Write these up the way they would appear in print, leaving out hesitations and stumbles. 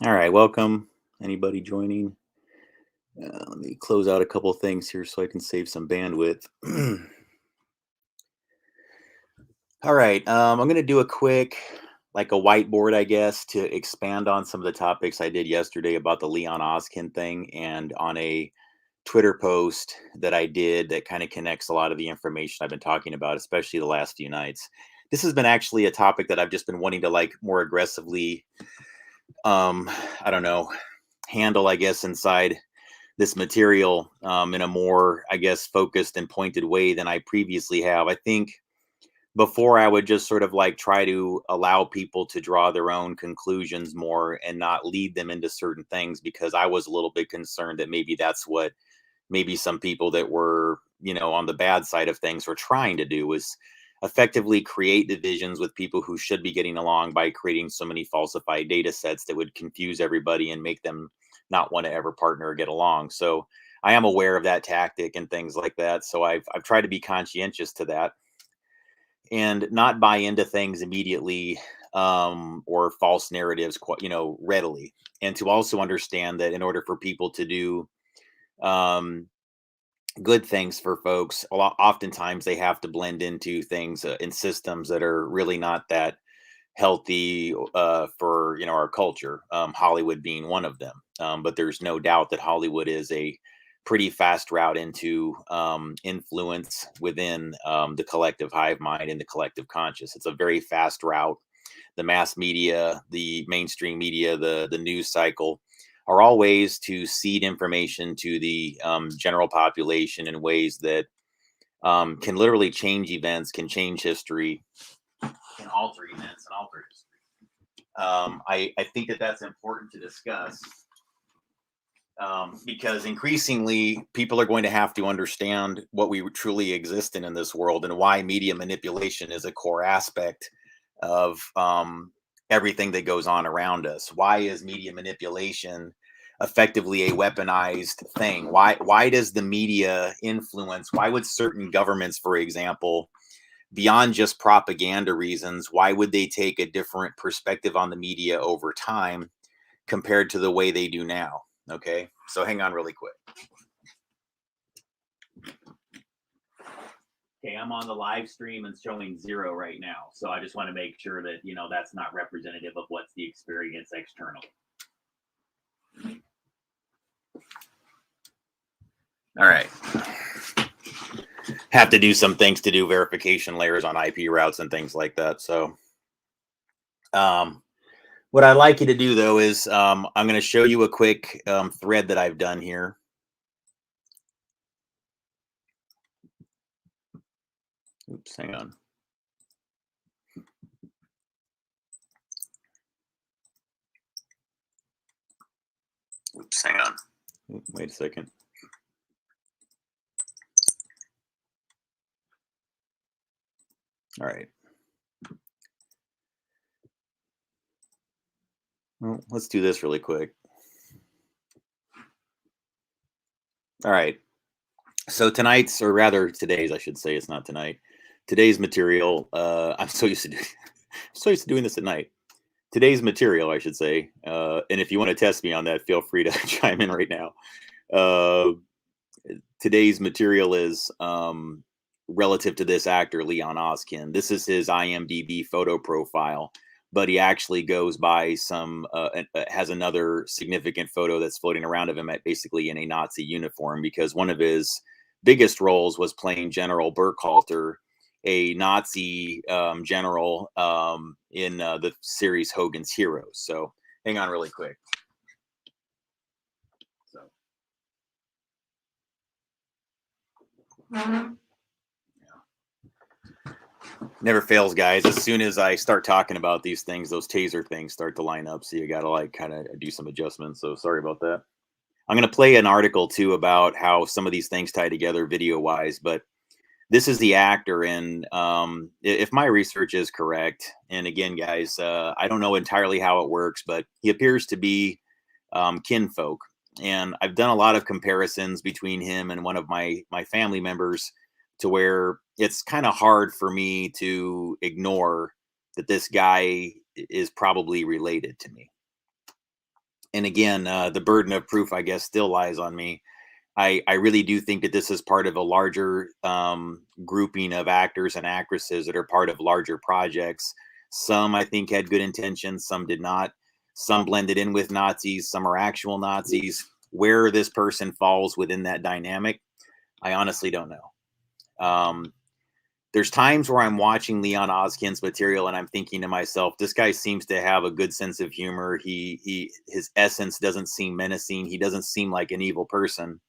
All right, welcome. Anybody joining? Let me close out a couple things here so I can save some bandwidth. All right, I'm going to do a quick, like a whiteboard, I guess, to expand on some of the topics I did yesterday about the Leon Askin thing, and on a Twitter post that I did that kind of connects a lot of the information I've been talking about, especially the last few nights. This has been actually a topic that I've just been wanting to like more aggressively, I don't know, handle, I guess, inside this material in a more, I guess, focused and pointed way than I previously have. I think before I would just sort of like try to allow people to draw their own conclusions more and not lead them into certain things, because I was a little bit concerned that maybe that's what maybe some people that were, on the bad side of things were trying to do, was effectively create divisions with people who should be getting along by creating so many falsified data sets that would confuse everybody and make them not want to ever partner or get along. So I am aware of that tactic and things like that. So I've tried to be conscientious to that and not buy into things immediately, or false narratives, readily. And to also understand that in order for people to do um, good things for folks, oftentimes they have to blend into things in systems that are really not that healthy for our culture. Hollywood being one of them, but there's no doubt that Hollywood is a pretty fast route into influence within the collective hive mind and the collective conscious. It's a very fast route. The mass media, the mainstream media, the news cycle are all ways to seed information to the general population in ways that can literally change events, can change history, can alter events and alter history. I think that that's important to discuss, because increasingly people are going to have to understand what we truly exist in this world, and why media manipulation is a core aspect of everything that goes on around us. Why is media manipulation effectively a weaponized thing? Why does the media influence? Why would certain governments, for example, beyond just propaganda reasons, why would they take a different perspective on the media over time compared to the way they do now? Okay, so hang on really quick. Okay, I'm on the live stream and showing 0 right now. So I just want to make sure that, that's not representative of what's the experience external. All right. Have to do some things to do verification layers on IP routes and things like that. So what I'd like you to do, though, is I'm going to show you a quick thread that I've done here. Oops, hang on. Oops, hang on. Wait a second. All right. Well, let's do this really quick. All right. So tonight's, or rather today's, I should say, it's not tonight. Today's material. I'm so used to doing this at night. Today's material, I should say. And if you want to test me on that, feel free to chime in right now. Today's material is relative to this actor, Leon Askin. This is his IMDb photo profile, but he actually goes by has another significant photo that's floating around of him basically in a Nazi uniform, because one of his biggest roles was playing General Burkhalter, a Nazi general in the series Hogan's Heroes. So hang on really quick. So. Yeah. Never fails, guys. As soon as I start talking about these things, those taser things start to line up. So you got to like kind of do some adjustments. So sorry about that. I'm going to play an article too about how some of these things tie together video wise, but this is the actor. And if my research is correct, and again, guys, I don't know entirely how it works, but he appears to be kinfolk And I've done a lot of comparisons between him and one of my family members, to where it's kind of hard for me to ignore that this guy is probably related to me. And again, the burden of proof, I guess, still lies on me. I really do think that this is part of a larger grouping of actors and actresses that are part of larger projects. Some, I think, had good intentions, some did not. Some blended in with Nazis, some are actual Nazis. Where this person falls within that dynamic, I honestly don't know. There's times where I'm watching Leon Askin's material and I'm thinking to myself, this guy seems to have a good sense of humor. His essence doesn't seem menacing. He doesn't seem like an evil person.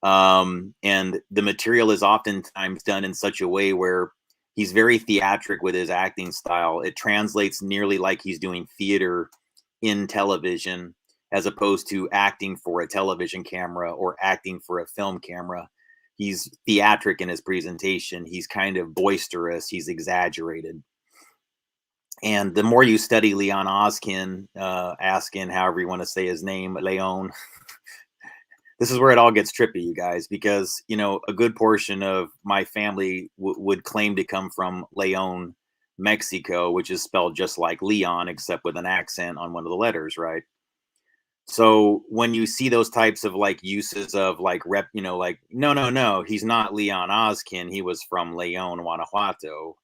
And the material is oftentimes done in such a way where he's very theatric with his acting style. It translates nearly like he's doing theater in television, as opposed to acting for a television camera or acting for a film camera. He's theatric in his presentation. He's kind of boisterous. He's exaggerated. And the more you study Leon Askin, Askin, however you want to say his name, Leon, this is where it all gets trippy, you guys, because, you know, a good portion of my family would claim to come from Leon, Mexico, which is spelled just like Leon, except with an accent on one of the letters, right? So when you see those types of like uses of like you know, like, no, he's not Leon Askin. He was from Leon, Guanajuato.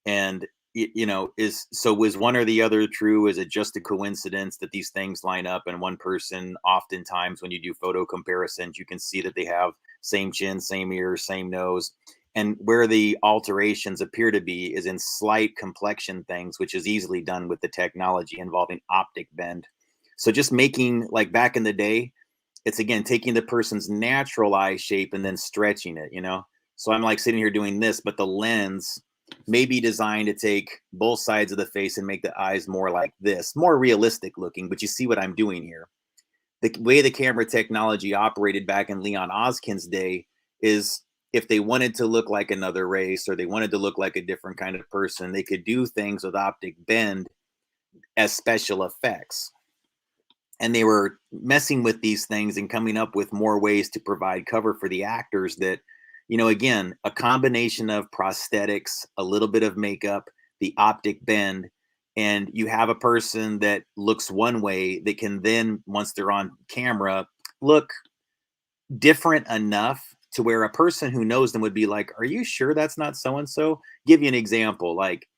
And you know, was one or the other true? Is it just a coincidence that these things line up and one person, oftentimes when you do photo comparisons, you can see that they have same chin, same ears, same nose. And where the alterations appear to be is in slight complexion things, which is easily done with the technology involving optic bend. So just making, like back in the day, it's again taking the person's natural eye shape and then stretching it, you know. So I'm like sitting here doing this, but the lens may be designed to take both sides of the face and make the eyes more like this, more realistic looking. But you see what I'm doing here. The way the camera technology operated back in Leon Askin's day is, if they wanted to look like another race or they wanted to look like a different kind of person, they could do things with optic bend as special effects. And they were messing with these things and coming up with more ways to provide cover for the actors that, you know, again, a combination of prosthetics, a little bit of makeup, the optic bend, and you have a person that looks one way that can then, once they're on camera, look different enough to where a person who knows them would be like, are you sure that's not so and so? Give you an example. Like,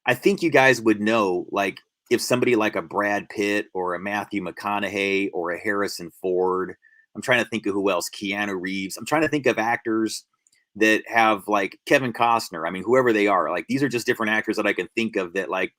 I think you guys would know, like, if somebody like a Brad Pitt or a Matthew McConaughey or a Harrison Ford, I'm trying to think of who else, Keanu Reeves. I'm trying to think of actors that have, like, Kevin Costner. I mean, whoever they are, like, these are just different actors that I can think of that, like,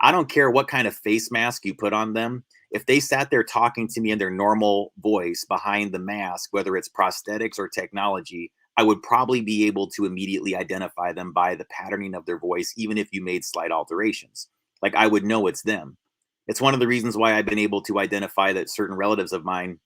I don't care what kind of face mask you put on them. If they sat there talking to me in their normal voice behind the mask, whether it's prosthetics or technology, I would probably be able to immediately identify them by the patterning of their voice, even if you made slight alterations. Like, I would know it's them. It's one of the reasons why I've been able to identify that certain relatives of mine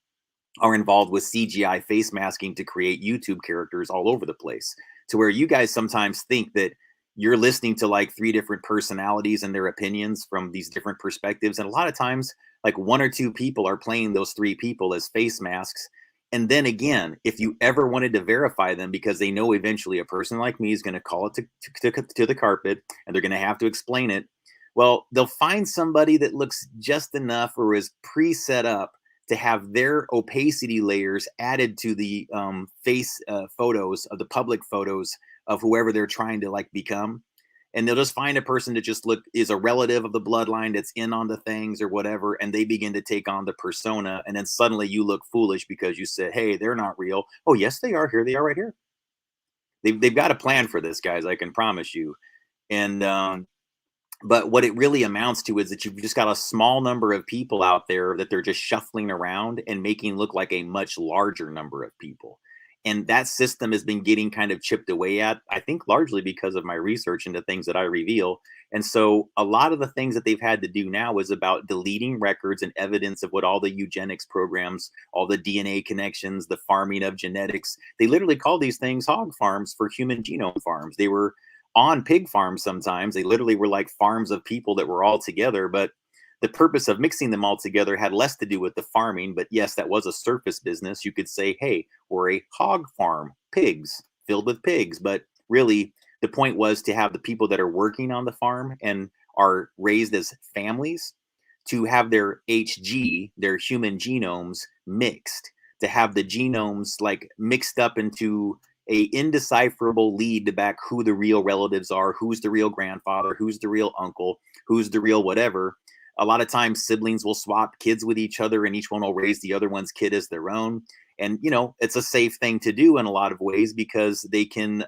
are involved with CGI face masking to create YouTube characters all over the place. To where you guys sometimes think that you're listening to like three different personalities and their opinions from these different perspectives. And a lot of times, like one or two people are playing those three people as face masks. And then again, if you ever wanted to verify them, because they know eventually a person like me is going to call it to the carpet and they're going to have to explain it, well, they'll find somebody that looks just enough or is pre-set up to have their opacity layers added to the face photos of the public photos of whoever they're trying to like become. And they'll just find a person that just is a relative of the bloodline that's in on the things or whatever, and they begin to take on the persona. And then suddenly you look foolish because you said, hey, they're not real. Oh, yes, they are. Here they are right here. They've got a plan for this, guys, I can promise you. And but what it really amounts to is that you've just got a small number of people out there that they're just shuffling around and making look like a much larger number of people. And that system has been getting kind of chipped away at, I think, largely because of my research into things that I reveal. And so a lot of the things that they've had to do now is about deleting records and evidence of what all the eugenics programs, all the DNA connections, the farming of genetics. They literally call these things hog farms for human genome farms. They were on pig farms sometimes. They literally were like farms of people that were all together. But the purpose of mixing them all together had less to do with the farming, but yes, that was a surface business. You could say, hey, we're a hog farm, pigs, filled with pigs. But really, the point was to have the people that are working on the farm and are raised as families to have their HG, their human genomes, mixed, to have the genomes like mixed up into a indecipherable lead to back who the real relatives are, who's the real grandfather, who's the real uncle, who's the real whatever. A lot of times siblings will swap kids with each other and each one will raise the other one's kid as their own. And it's a safe thing to do in a lot of ways because they can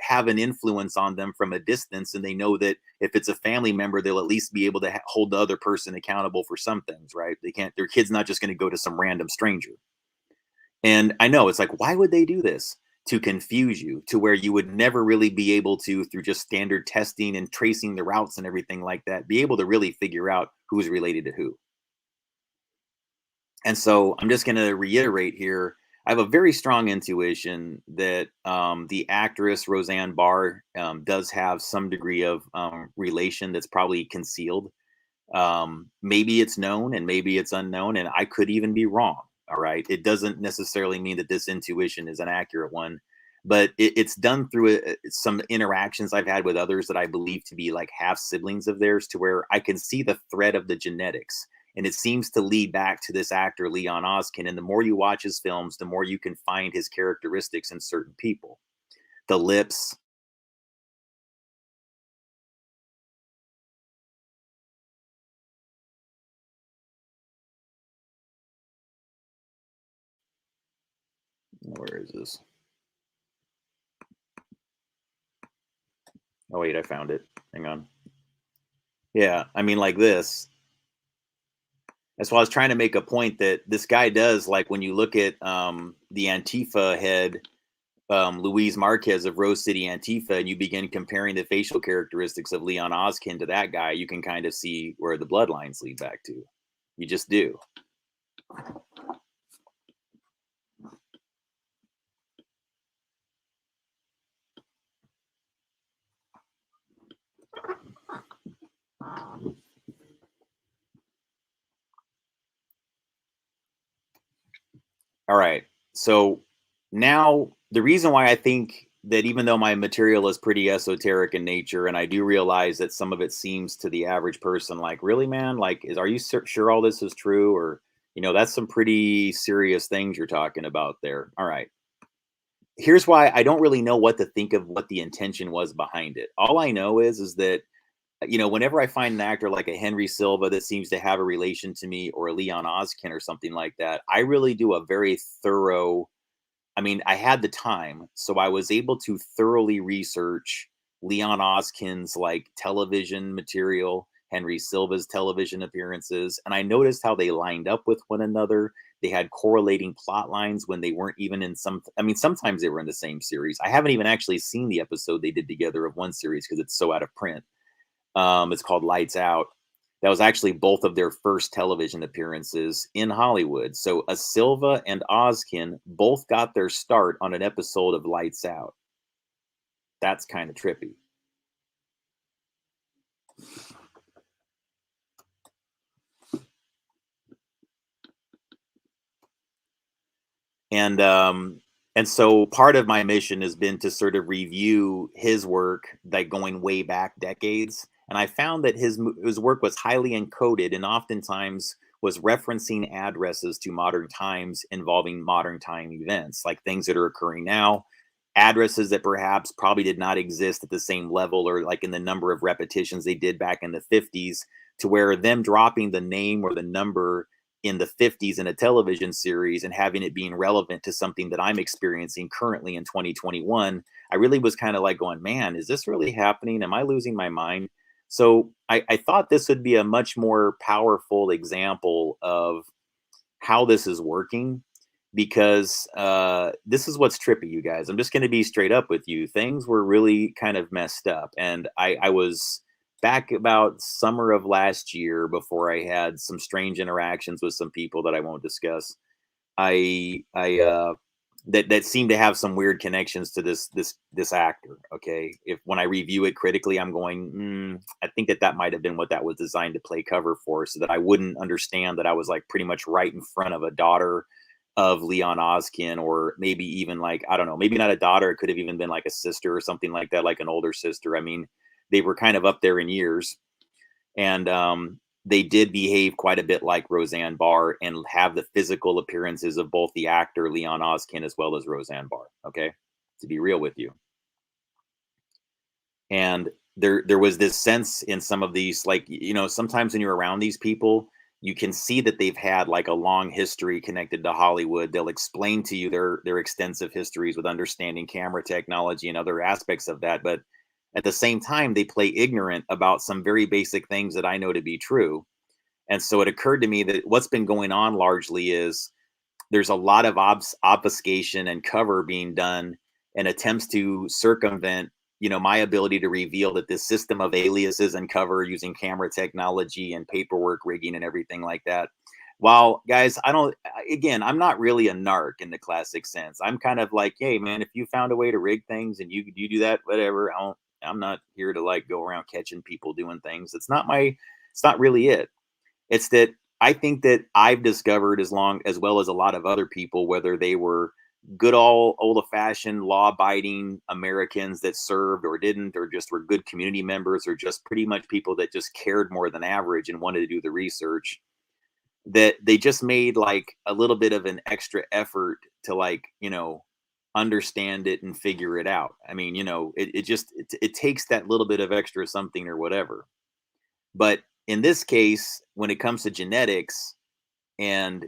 have an influence on them from a distance, and they know that if it's a family member, they'll at least be able to hold the other person accountable for some things, right? They can't, their kid's not just going to go to some random stranger. And I know it's like, why would they do this? To confuse you to where you would never really be able to, through just standard testing and tracing the routes and everything like that, be able to really figure out who's related to who. And so I'm just going to reiterate here. I have a very strong intuition that the actress Roseanne Barr does have some degree of relation that's probably concealed. Maybe it's known and maybe it's unknown, and I could even be wrong. All right. It doesn't necessarily mean that this intuition is an accurate one, but it's done through some interactions I've had with others that I believe to be like half siblings of theirs, to where I can see the thread of the genetics. And it seems to lead back to this actor, Leon Askin. And the more you watch his films, the more you can find his characteristics in certain people. The lips. Where is this? Oh, wait, I found it. Hang on. Yeah, I mean, like this. That's why I was trying to make a point that this guy does, like when you look at the Antifa head, Luis Marquez of Rose City Antifa, and you begin comparing the facial characteristics of Leon Oskin to that guy, you can kind of see where the bloodlines lead back to. You just do. All right. So now the reason why I think that even though my material is pretty esoteric in nature, and I do realize that some of it seems to the average person like, really, man, like, are you sure all this is true? Or, that's some pretty serious things you're talking about there. All right. Here's why I don't really know what to think of what the intention was behind it. All I know is that whenever I find an actor like a Henry Silva that seems to have a relation to me, or a Leon Oskin or something like that, I really do a very thorough. I mean, I had the time, so I was able to thoroughly research Leon Oskin's like television material, Henry Silva's television appearances, and I noticed how they lined up with one another. They had correlating plot lines when they weren't even in some. I mean, sometimes they were in the same series. I haven't even actually seen the episode they did together of one series because it's so out of print. It's called Lights Out. That was actually both of their first television appearances in Hollywood. So a Silva and Oskin both got their start on an episode of Lights Out. That's kind of trippy. And so part of my mission has been to sort of review his work, like going way back decades. And I found that his work was highly encoded and oftentimes was referencing addresses to modern times involving modern time events, like things that are occurring now, addresses that perhaps probably did not exist at the same level or like in the number of repetitions they did back in the 50s, to where them dropping the name or the number in the 50s in a television series and having it being relevant to something that I'm experiencing currently in 2021, I really was kind of like going, man, is this really happening? Am I losing my mind? So I thought this would be a much more powerful example of how this is working, because this is what's trippy, you guys. I'm just going to be straight up with you. Things were really kind of messed up. And I was back about summer of last year, before I had some strange interactions with some people that I won't discuss. I that seem to have some weird connections to this actor. Okay, if when I review it critically, I'm going, I think that might have been what that was designed to play cover for, so that I wouldn't understand that I was like pretty much right in front of a daughter of Leon Askin, or maybe even like, I don't know, maybe not a daughter. It could have even been like a sister or something like that, like an older sister. I mean, they were kind of up there in years, and they did behave quite a bit like Roseanne Barr and have the physical appearances of both the actor Leon Askin as well as Roseanne Barr. Okay, to be real with you. And there was this sense in some of these, like, sometimes when you're around these people, you can see that they've had like a long history connected to Hollywood. They'll explain to you their extensive histories with understanding camera technology and other aspects of that, but at the same time they play ignorant about some very basic things that I know to be true. And so it occurred to me that what's been going on largely is there's a lot of obfuscation and cover being done, and attempts to circumvent, my ability to reveal that this system of aliases and cover using camera technology and paperwork rigging and everything like that. While, guys, again, I'm not really a narc in the classic sense. I'm kind of like, hey man, if you found a way to rig things and you do that, whatever. I'm not here to like go around catching people doing things. It's not really it. It's that I think that I've discovered, as well as a lot of other people, whether they were good old fashioned law abiding Americans that served or didn't, or just were good community members, or just pretty much people that just cared more than average and wanted to do the research, that they just made like a little bit of an extra effort to, like, understand it and figure it out. I mean, it takes that little bit of extra something or whatever. But in this case, when it comes to genetics and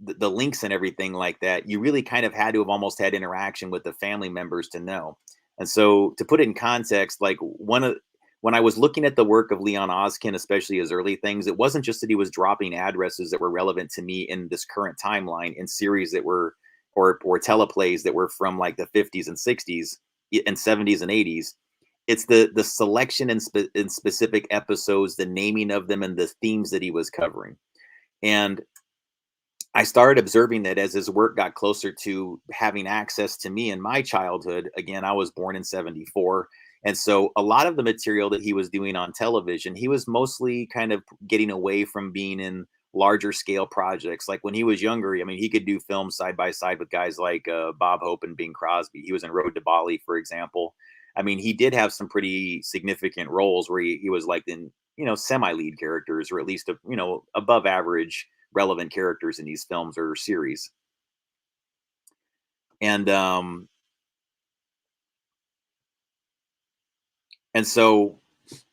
the links and everything like that, you really kind of had to have almost had interaction with the family members to know. And so, to put it in context, like when I was looking at the work of Leon Askin, especially his early things, it wasn't just that he was dropping addresses that were relevant to me in this current timeline in series that were, or teleplays that were from like the 50s and 60s and 70s and 80s. It's the selection in specific episodes, the naming of them, and the themes that he was covering. And I started observing that as his work got closer to having access to me in my childhood. Again, I was born in 74. And so a lot of the material that he was doing on television, he was mostly kind of getting away from being in larger scale projects. Like when he was younger, I mean, he could do films side by side with guys like Bob Hope and Bing Crosby. He was in Road to Bali, for example. I mean, he did have some pretty significant roles where he was like in, semi-lead characters, or at least, above average relevant characters in these films or series. And so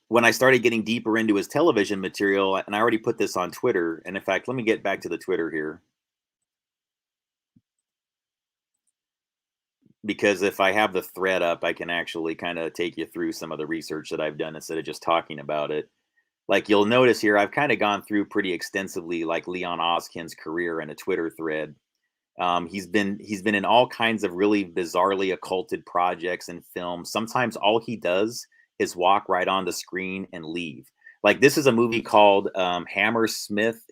when I started getting deeper into his television material, and I already put this on Twitter, and in fact, let me get back to the Twitter here, because if I have the thread up, I can actually kind of take you through some of the research that I've done instead of just talking about it. Like you'll notice here, I've kind of gone through pretty extensively like Leon Askin's career in a Twitter thread. He's been in all kinds of really bizarrely occulted projects and films. Sometimes all he does is walk right on the screen and leave. Like this is a movie called Hammersmith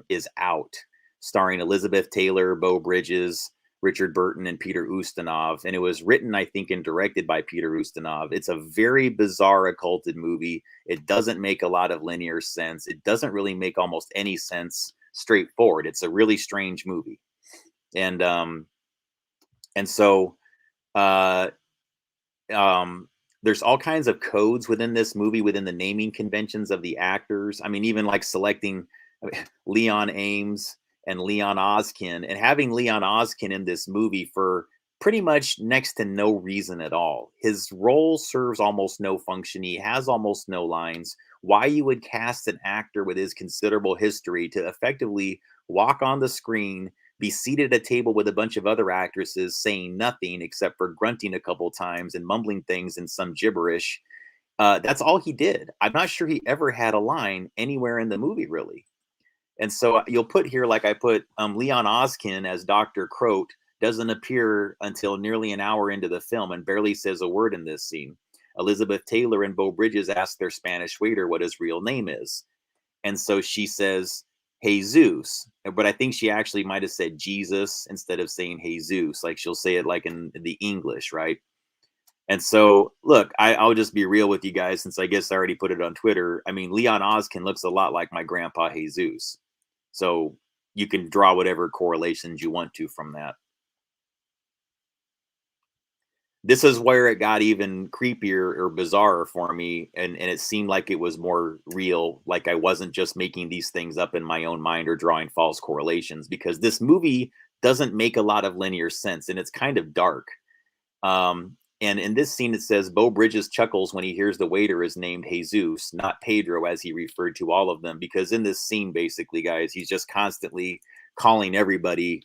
is Out, starring Elizabeth Taylor, Beau Bridges, Richard Burton, and Peter Ustinov. And it was written, I think, and directed by Peter Ustinov. It's a very bizarre occulted movie. It doesn't make a lot of linear sense. It doesn't really make almost any sense straightforward. It's a really strange movie. And so uh, there's all kinds of codes within this movie, within the naming conventions of the actors. I mean, even like selecting Leon Ames and Leon Askin, and having Leon Askin in this movie for pretty much next to no reason at all. His role serves almost no function. He has almost no lines. Why you would cast an actor with his considerable history to effectively walk on the screen, be seated at a table with a bunch of other actresses saying nothing except for grunting a couple times and mumbling things in some gibberish. That's all he did. I'm not sure he ever had a line anywhere in the movie, really. And so you'll put here, like I put, Leon Askin as Dr. Croat doesn't appear until nearly an hour into the film and barely says a word in this scene. Elizabeth Taylor and Beau Bridges ask their Spanish waiter what his real name is. And so she says, Jesus. But I think she actually might have said Jesus instead of saying Jesus. Like she'll say it like in the English, right? And so, look, I'll just be real with you guys since I guess I already put it on Twitter. I mean, Leon Oskin looks a lot like my grandpa Jesus. So you can draw whatever correlations you want to from that. This is where it got even creepier or bizarrer for me. And it seemed like it was more real. Like I wasn't just making these things up in my own mind or drawing false correlations, because this movie doesn't make a lot of linear sense and it's kind of dark. And in this scene, it says Beau Bridges chuckles when he hears the waiter is named Jesus, not Pedro, as he referred to all of them. Because in this scene, basically, guys, he's just constantly calling everybody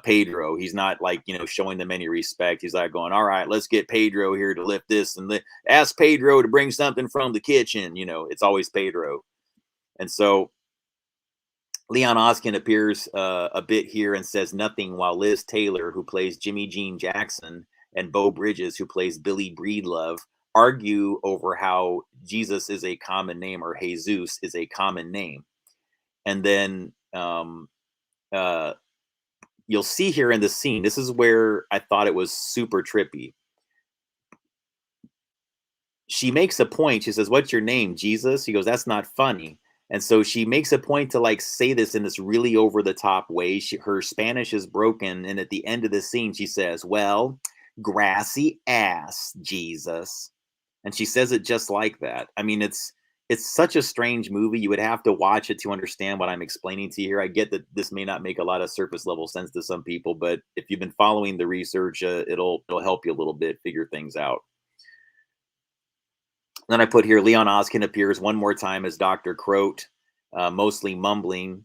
Pedro. He's not like, showing them any respect. He's like going, all right, let's get Pedro here to lift this and ask Pedro to bring something from the kitchen. It's always Pedro. And so Leon Oskin appears a bit here and says nothing, while Liz Taylor, who plays Jimmy Jean Jackson, and Beau Bridges, who plays Billy Breedlove, argue over how Jesus is a common name or Jesus is a common name. And then you'll see here in the scene, this is where I thought it was super trippy. She makes a point. She says, "What's your name, Jesus?" He goes, "That's not funny." And so she makes a point to like say this in this really over the top way. Her Spanish is broken. And at the end of the scene, she says, "Well, grassy ass, Jesus." And she says it just like that. I mean, it's such a strange movie. You would have to watch it to understand what I'm explaining to you here. I get that this may not make a lot of surface level sense to some people, but if you've been following the research, it'll help you a little bit figure things out. Then I put here, Leon Oskin appears one more time as Dr. Croat, mostly mumbling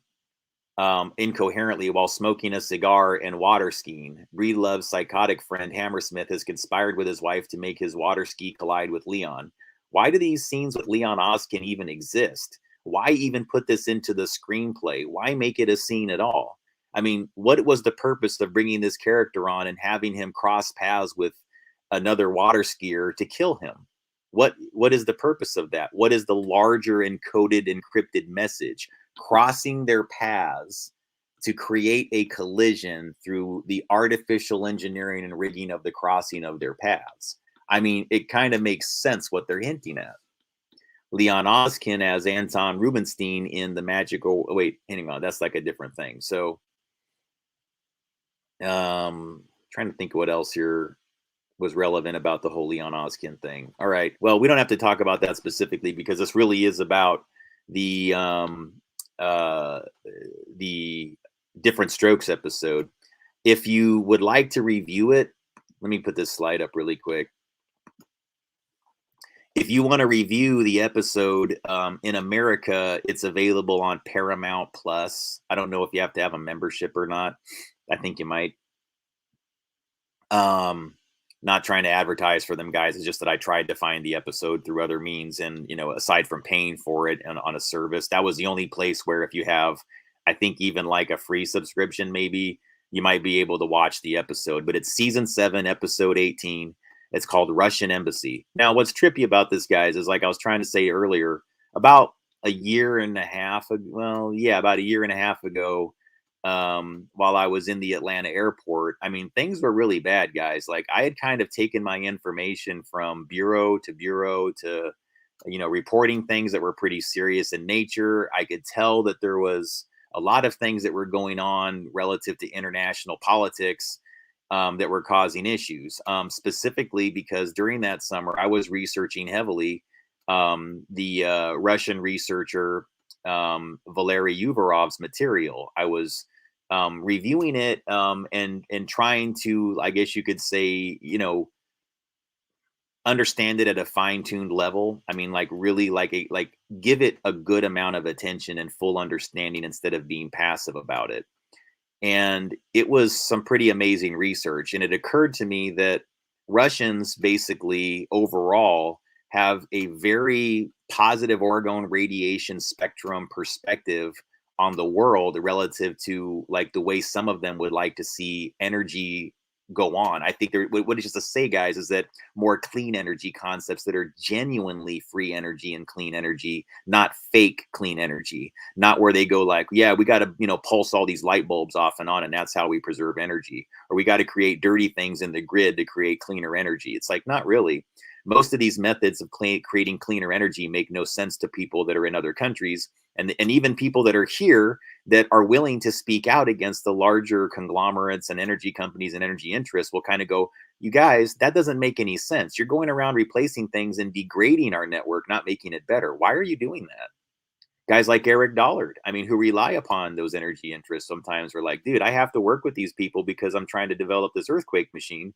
incoherently while smoking a cigar and water skiing. Breedlove's psychotic friend Hammersmith has conspired with his wife to make his water ski collide with Leon. Why do these scenes with Leon Oskin even exist? Why even put this into the screenplay? Why make it a scene at all? I mean, what was the purpose of bringing this character on and having him cross paths with another water skier to kill him? What is the purpose of that? What is the larger encoded, encrypted message? Crossing their paths to create a collision through the artificial engineering and rigging of the crossing of their paths. I mean, it kind of makes sense what they're hinting at. Leon Oskin as Anton Rubinstein in the magical, wait, hang on, that's like a different thing. So trying to think of what else here was relevant about the whole Leon Oskin thing. All right. Well, we don't have to talk about that specifically because this really is about the Diff'rent Strokes episode. If you would like to review it, let me put this slide up really quick. If you want to review the episode in America, it's available on Paramount Plus. I don't know if you have to have a membership or not. I think you might. Not trying to advertise for them, guys. It's just that I tried to find the episode through other means. And, aside from paying for it on a service, that was the only place where if you have, I think even like a free subscription, maybe you might be able to watch the episode. But it's season 7, episode 18. It's called Russian Embassy. Now, what's trippy about this, guys, is like I was trying to say earlier, about a year and a half ago, about a year and a half ago, while I was in the Atlanta airport, I mean, things were really bad, guys. Like I had kind of taken my information from bureau to, reporting things that were pretty serious in nature. I could tell that there was a lot of things that were going on relative to international politics that were causing issues, specifically because during that summer, I was researching heavily the Russian researcher Valery Uvarov's material. I was reviewing it and trying to, I guess you could say, understand it at a fine-tuned level. I mean, like really like give it a good amount of attention and full understanding instead of being passive about it. And it was some pretty amazing research. And it occurred to me that Russians basically overall have a very positive orgone radiation spectrum perspective on the world relative to like the way some of them would like to see energy go on. I think what it's just to say, guys, is that more clean energy concepts that are genuinely free energy and clean energy, not fake clean energy, not where they go like, yeah, we got to, pulse all these light bulbs off and on, and that's how we preserve energy, or we got to create dirty things in the grid to create cleaner energy. It's like, not really. Most of these methods of creating cleaner energy make no sense to people that are in other countries, and even people that are here that are willing to speak out against the larger conglomerates and energy companies and energy interests will kind of go, you guys, that doesn't make any sense. You're going around replacing things and degrading our network, not making it better. Why are you doing that? Guys like Eric Dollard, I mean, who rely upon those energy interests sometimes, were like, dude, I have to work with these people because I'm trying to develop this earthquake machine.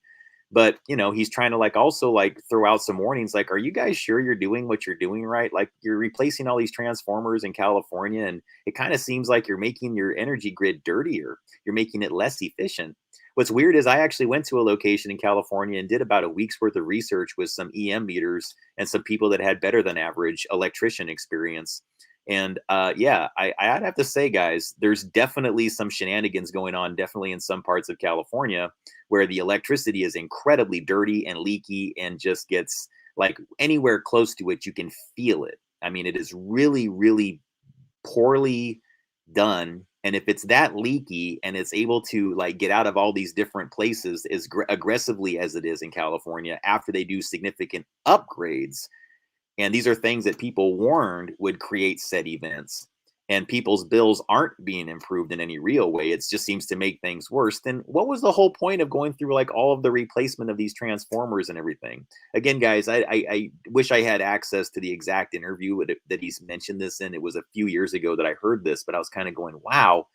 But he's trying to like also like throw out some warnings, like, are you guys sure you're doing what you're doing right? Like, you're replacing all these transformers in California, and it kind of seems like you're making your energy grid dirtier. You're making it less efficient. What's weird is I actually went to a location in California and did about a week's worth of research with some EM meters and some people that had better than average electrician experience. And yeah, I'd have to say, guys, there's definitely some shenanigans going on, definitely in some parts of California, where the electricity is incredibly dirty and leaky and just gets like anywhere close to it, you can feel it. I mean, it is really, really poorly done. And if it's that leaky and it's able to like get out of all these different places as aggressively as it is in California after they do significant upgrades, and these are things that people warned would create said events, and people's bills aren't being improved in any real way. It just seems to make things worse. Then what was the whole point of going through like all of the replacement of these transformers and everything? Again, guys, I wish I had access to the exact interview that he's mentioned this in. It was a few years ago that I heard this, but I was kind of going, wow.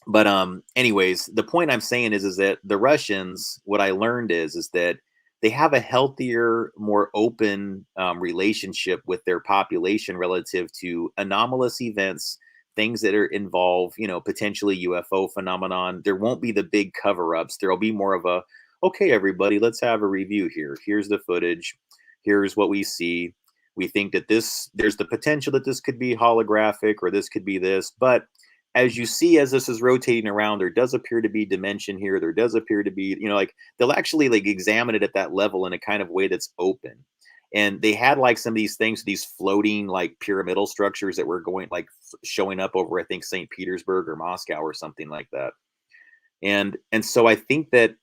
But anyways, the point I'm saying is that the Russians, what I learned is that they have a healthier, more open relationship with their population relative to anomalous events, things that are involve, potentially UFO phenomenon. There won't be the big cover-ups. There'll be more of a, okay, everybody, let's have a review here. Here's the footage. Here's what we see. We think that there's the potential that this could be holographic or this could be this, but as you see, as this is rotating around, there does appear to be dimension here. There does appear to be, like they'll actually like examine it at that level in a kind of way that's open. And they had like some of these things, these floating like pyramidal structures that were going like showing up over, I think, St. Petersburg or Moscow or something like that. And so I think that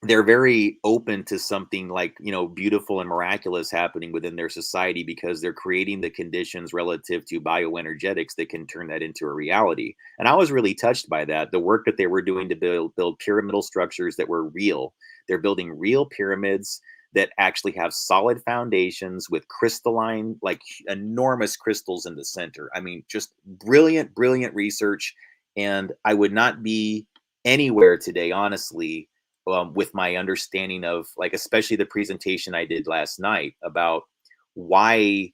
they're very open to something like, beautiful and miraculous happening within their society because they're creating the conditions relative to bioenergetics that can turn that into a reality. And I was really touched by that. The work that they were doing to build pyramidal structures that were real. They're building real pyramids that actually have solid foundations with crystalline, like enormous crystals in the center. I mean, just brilliant, brilliant research. And I would not be anywhere today, honestly, with my understanding of like, especially the presentation I did last night about why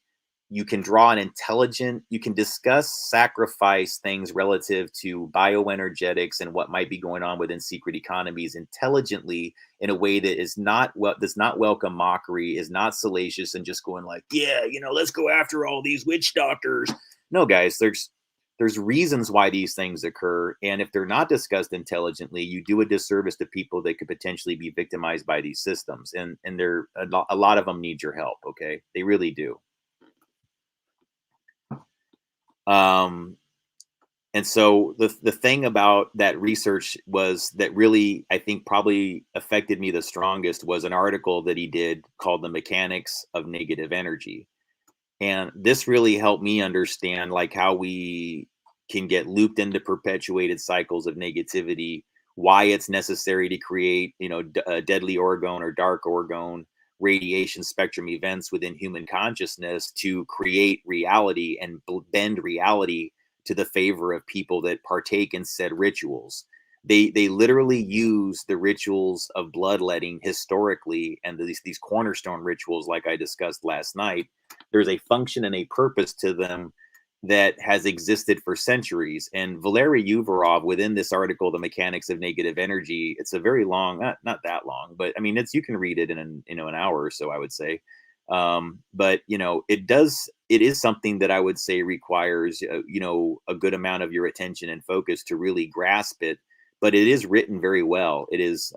you can draw an intelligent, you can discuss sacrifice things relative to bioenergetics and what might be going on within secret economies intelligently in a way that is not does not welcome mockery, is not salacious and just going like, yeah, let's go after all these witch doctors. No, guys, there's reasons why these things occur. And if they're not discussed intelligently, you do a disservice to people that could potentially be victimized by these systems. And they're a lot of them need your help. Okay. They really do. And so the thing about that research was that really, I think probably affected me the strongest was an article that he did called The Mechanics of Negative Energy. And this really helped me understand like how we can get looped into perpetuated cycles of negativity, why it's necessary to create, deadly orgone or dark orgone radiation spectrum events within human consciousness to create reality and bend reality to the favor of people that partake in said rituals. They literally use the rituals of bloodletting historically, and these cornerstone rituals, like I discussed last night. There's a function and a purpose to them that has existed for centuries. And Valery Uvarov, within this article, The Mechanics of Negative Energy, it's a very long, not that long, but I mean, you can read it in an hour or so, I would say. But it is something that I would say requires, a good amount of your attention and focus to really grasp it but it is written very well. It's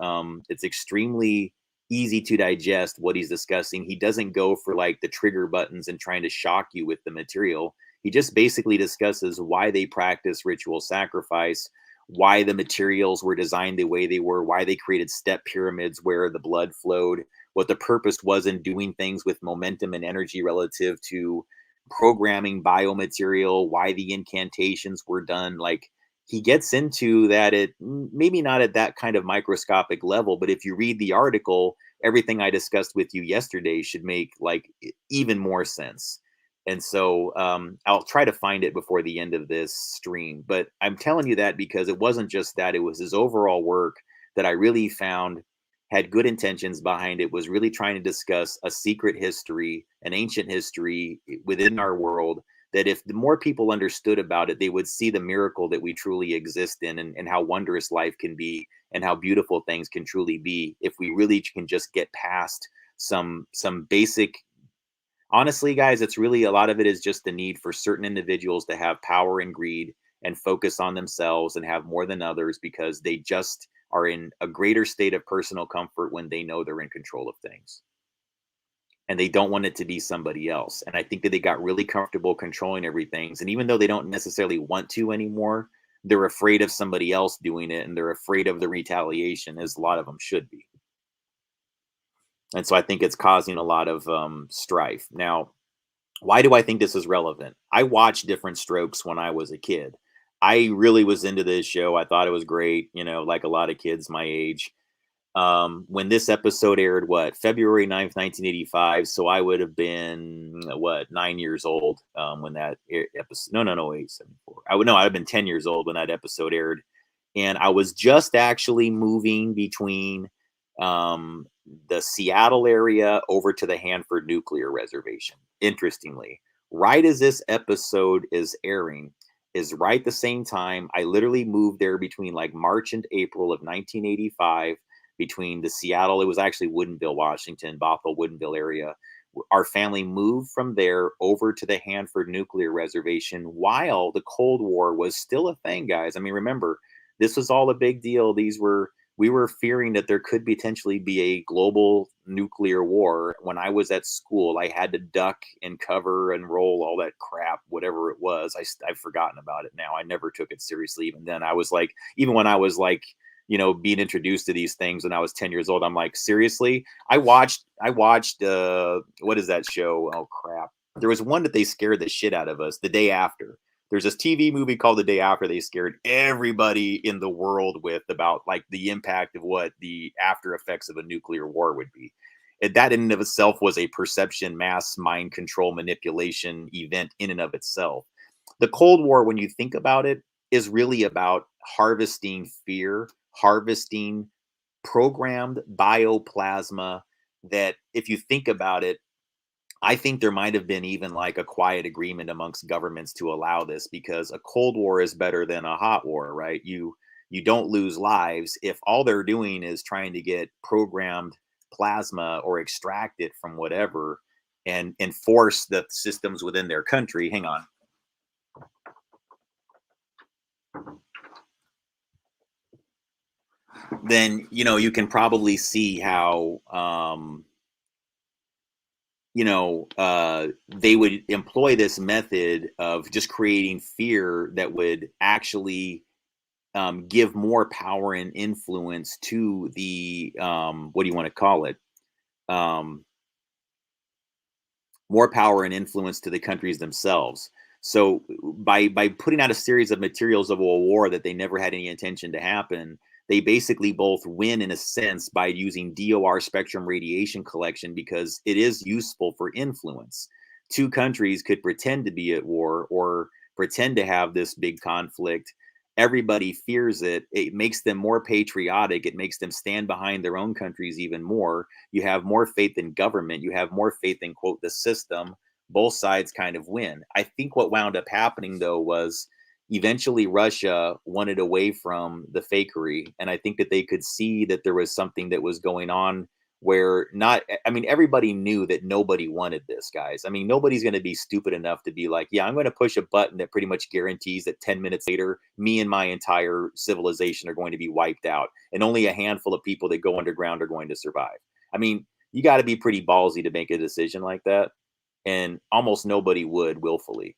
extremely easy to digest what he's discussing. He doesn't go for like the trigger buttons and trying to shock you with the material. He just basically discusses why they practice ritual sacrifice, why the materials were designed the way they were, why they created step pyramids where the blood flowed, what the purpose was in doing things with momentum and energy relative to programming biomaterial, why the incantations were done. Like, he gets into that at maybe not at that kind of microscopic level, but if you read the article, everything I discussed with you yesterday should make like even more sense. And so I'll try to find it before the end of this stream. But I'm telling you that because it wasn't just that, it was his overall work that I really found had good intentions behind it, was really trying to discuss a secret history, an ancient history within our world, that if the more people understood about it, they would see the miracle that we truly exist in, and how wondrous life can be and how beautiful things can truly be if we really can just get past some basic. Honestly, guys, it's really a lot of it is just the need for certain individuals to have power and greed and focus on themselves and have more than others because they just are in a greater state of personal comfort when they know they're in control of things. And they don't want it to be somebody else. And I think that they got really comfortable controlling everything. And even though they don't necessarily want to anymore, they're afraid of somebody else doing it, and they're afraid of the retaliation, as a lot of them should be. And so I think it's causing a lot of strife. Now, why do I think this is relevant? I watched Diff'rent Strokes when I was a kid. I really was into this show. I thought it was great, like a lot of kids my age. When this episode aired, February 9th, 1985. So I would have been, 9 years old when that episode. No, wait, 74. I'd have been 10 years old when that episode aired. And I was just actually moving between the Seattle area over to the Hanford Nuclear Reservation. Interestingly, right as this episode is airing, is right the same time I literally moved there between like March and April of 1985, between the Seattle, it was actually Woodinville, Washington, Bothell, Woodinville area. Our family moved from there over to the Hanford Nuclear Reservation while the Cold War was still a thing, guys. I mean, remember, this was all a big deal. We were fearing that there could potentially be a global nuclear war. When I was at school, I had to duck and cover and roll, all that crap, whatever it was. I've forgotten about it now. I never took it seriously. Even then, even when I was like, being introduced to these things when I was 10 years old, I'm like, seriously? I watched, what is that show? Oh, crap. There was one that they scared the shit out of us, The Day After. There's this TV movie called The Day After they scared everybody in the world with, about like the impact of what the after effects of a nuclear war would be. And that in and of itself was a perception, mass mind control, manipulation event in and of itself. The Cold War, when you think about it, is really about harvesting fear, harvesting programmed bioplasma that, if you think about it, I think there might have been even like a quiet agreement amongst governments to allow this, because a Cold War is better than a hot war, right? You don't lose lives if all they're doing is trying to get programmed plasma or extract it from whatever and enforce the systems within their country. Hang on. Then, you can probably see how, they would employ this method of just creating fear that would actually give more power and influence to the, what do you want to call it? More power and influence to the countries themselves. So by putting out a series of materials of a war that they never had any intention to happen, they basically both win in a sense by using DOR spectrum radiation collection, because it is useful for influence. Two countries could pretend to be at war or pretend to have this big conflict. Everybody fears it. It makes them more patriotic. It makes them stand behind their own countries even more. You have more faith in government. You have more faith in, quote, the system. Both sides kind of win. I think what wound up happening, though, was eventually Russia wanted away from the fakery. And I think that they could see that there was something that was going on where not, I mean, everybody knew that nobody wanted this, guys. I mean, nobody's going to be stupid enough to be like, yeah, I'm going to push a button that pretty much guarantees that 10 minutes later, me and my entire civilization are going to be wiped out. And only a handful of people that go underground are going to survive. I mean, you got to be pretty ballsy to make a decision like that. And almost nobody would willfully.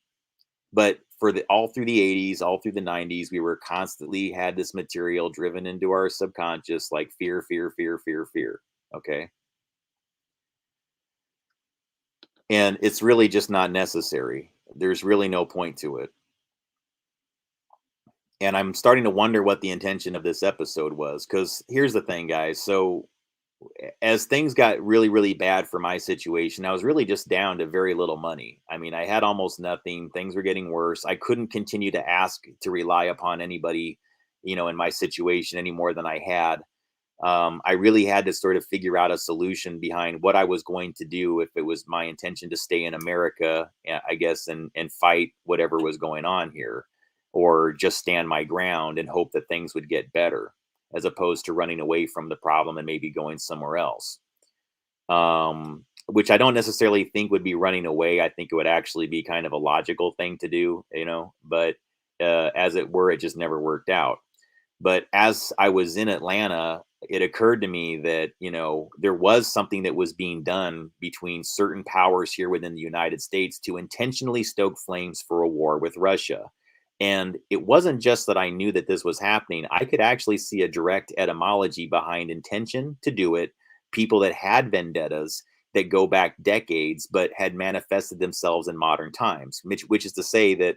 But for the all through the 80s, all through the 90s, we were constantly had this material driven into our subconscious like fear, fear, fear, fear, fear. Okay. And it's really just not necessary. There's really no point to it. And I'm starting to wonder what the intention of this episode was. Because here's the thing, guys. So, as things got really, really bad for my situation, I was really just down to very little money. I mean, I had almost nothing. Things were getting worse. I couldn't continue to ask to rely upon anybody, in my situation any more than I had. I really had to sort of figure out a solution behind what I was going to do if it was my intention to stay in America, I guess, and fight whatever was going on here, or just stand my ground and hope that things would get better, as opposed to running away from the problem and maybe going somewhere else. Which I don't necessarily think would be running away. I think it would actually be kind of a logical thing to do, but as it were, it just never worked out. But as I was in Atlanta, it occurred to me that, there was something that was being done between certain powers here within the United States to intentionally stoke flames for a war with Russia. And it wasn't just that I knew that this was happening. I could actually see a direct etymology behind intention to do it. People that had vendettas that go back decades, but had manifested themselves in modern times, which is to say that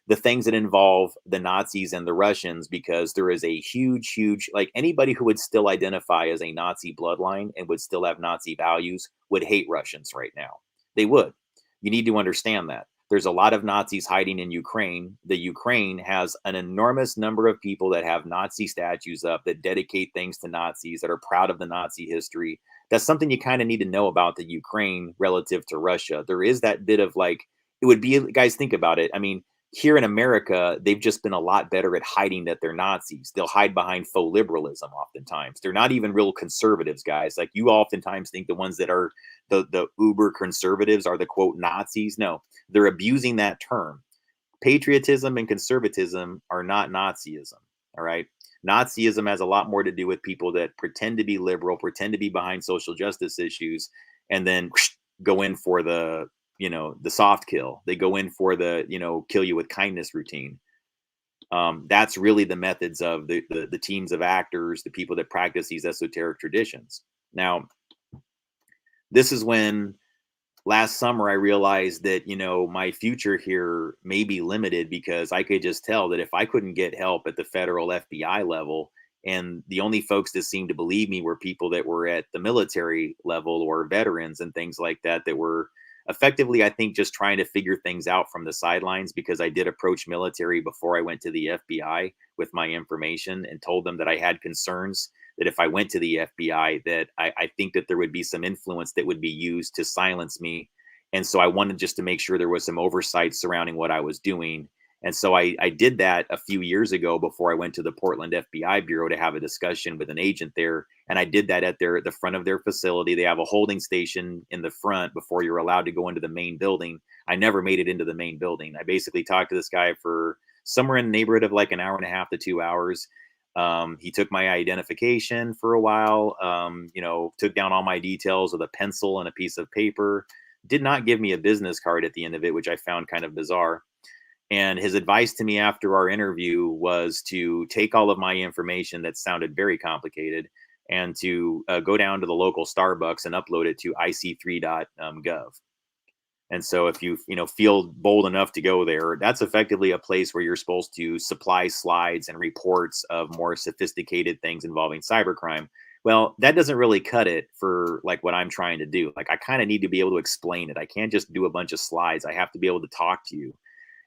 the things that involve the Nazis and the Russians, because there is a huge, huge, like anybody who would still identify as a Nazi bloodline and would still have Nazi values would hate Russians right now. They would. You need to understand that. There's a lot of Nazis hiding in Ukraine. The Ukraine has an enormous number of people that have Nazi statues up, that dedicate things to Nazis, that are proud of the Nazi history. That's something you kind of need to know about the Ukraine relative to Russia. There is that bit of like, it would be, guys, think about it. I mean, here in America, they've just been a lot better at hiding that they're Nazis. They'll hide behind faux liberalism oftentimes. They're not even real conservatives, guys. Like, you oftentimes think the ones that are the uber conservatives are the quote Nazis. No, they're abusing that term. Patriotism and conservatism are not Nazism. All right. Nazism has a lot more to do with people that pretend to be liberal, pretend to be behind social justice issues, and then go in for the soft kill. They go in for the, kill you with kindness routine. That's really the methods of the teams of actors, the people that practice these esoteric traditions. Now, this is when last summer I realized that, my future here may be limited, because I could just tell that if I couldn't get help at the federal FBI level, and the only folks that seemed to believe me were people that were at the military level or veterans and things like that, that were effectively, I think, just trying to figure things out from the sidelines, because I did approach military before I went to the FBI with my information and told them that I had concerns that if I went to the FBI, that I think that there would be some influence that would be used to silence me. And so I wanted just to make sure there was some oversight surrounding what I was doing. And so I did that a few years ago before I went to the Portland FBI Bureau to have a discussion with an agent there. And I did that at the front of their facility. They have a holding station in the front before you're allowed to go into the main building. I never made it into the main building. I basically talked to this guy for somewhere in the neighborhood of like an hour and a half to 2 hours. He took my identification for a while, took down all my details with a pencil and a piece of paper, did not give me a business card at the end of it, which I found kind of bizarre. And his advice to me after our interview was to take all of my information that sounded very complicated and to go down to the local Starbucks and upload it to ic3.gov. And so if you feel bold enough to go there, that's effectively a place where you're supposed to supply slides and reports of more sophisticated things involving cybercrime. Well, that doesn't really cut it for like what I'm trying to do. Like, I kind of need to be able to explain it. I can't just do a bunch of slides. I have to be able to talk to you.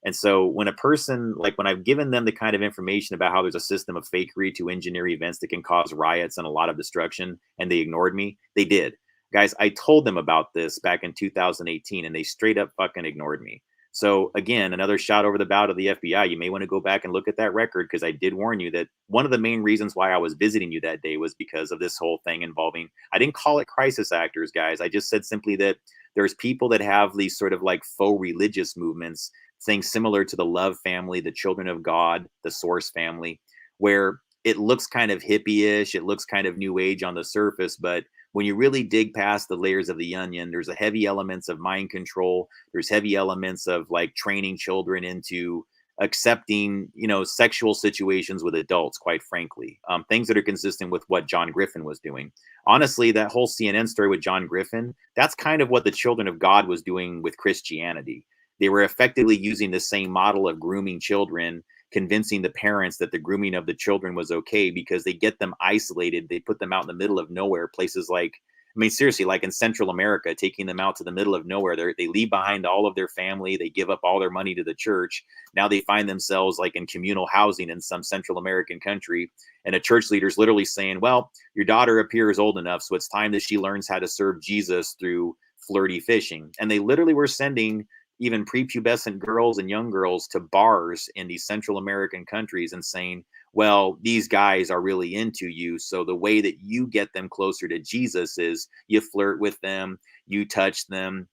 And so when a person, like when I've given them the kind of information about how there's a system of fakery to engineer events that can cause riots and a lot of destruction, and they ignored me, they did. Guys, I told them about this back in 2018 and they straight up fucking ignored me. So again, another shot over the bow to the FBI. You may want to go back and look at that record, because I did warn you that one of the main reasons why I was visiting you that day was because of this whole thing involving, I didn't call it crisis actors, guys. I just said simply that there's people that have these sort of like faux religious movements, things similar to the Love family, the Children of God, the Source family, where it looks kind of hippie-ish, it looks kind of new age on the surface, but when you really dig past the layers of the onion, there's a heavy elements of mind control. There's heavy elements of like training children into accepting, sexual situations with adults, quite frankly. Things that are consistent with what John Griffin was doing. Honestly, that whole CNN story with John Griffin, that's kind of what the Children of God was doing with Christianity. They were effectively using the same model of grooming children, convincing the parents that the grooming of the children was okay, because they get them isolated. They put them out in the middle of nowhere, places like, I mean, seriously, like in Central America, taking them out to the middle of nowhere. They leave behind all of their family. They give up all their money to the church. Now they find themselves like in communal housing in some Central American country. And a church leader is literally saying, well, your daughter appears old enough, so it's time that she learns how to serve Jesus through flirty fishing. And they literally were sending even prepubescent girls and young girls to bars in these Central American countries and saying, well, these guys are really into you. So the way that you get them closer to Jesus is you flirt with them, you touch them.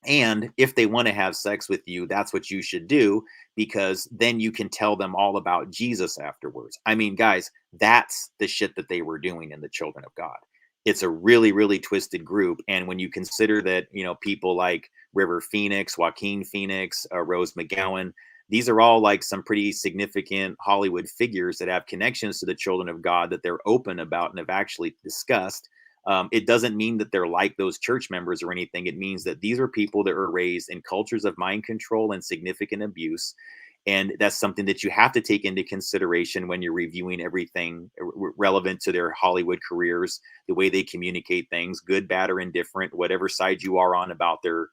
And if they want to have sex with you, that's what you should do, because then you can tell them all about Jesus afterwards. I mean, guys, that's the shit that they were doing in the Children of God. It's a really, really twisted group. And when you consider that, people like River Phoenix, Joaquin Phoenix, Rose McGowan, these are all like some pretty significant Hollywood figures that have connections to the Children of God that they're open about and have actually discussed. It doesn't mean that they're like those church members or anything. It means that these are people that were raised in cultures of mind control and significant abuse. And that's something that you have to take into consideration when you're reviewing everything relevant to their Hollywood careers, the way they communicate things, good, bad, or indifferent, whatever side you are on about their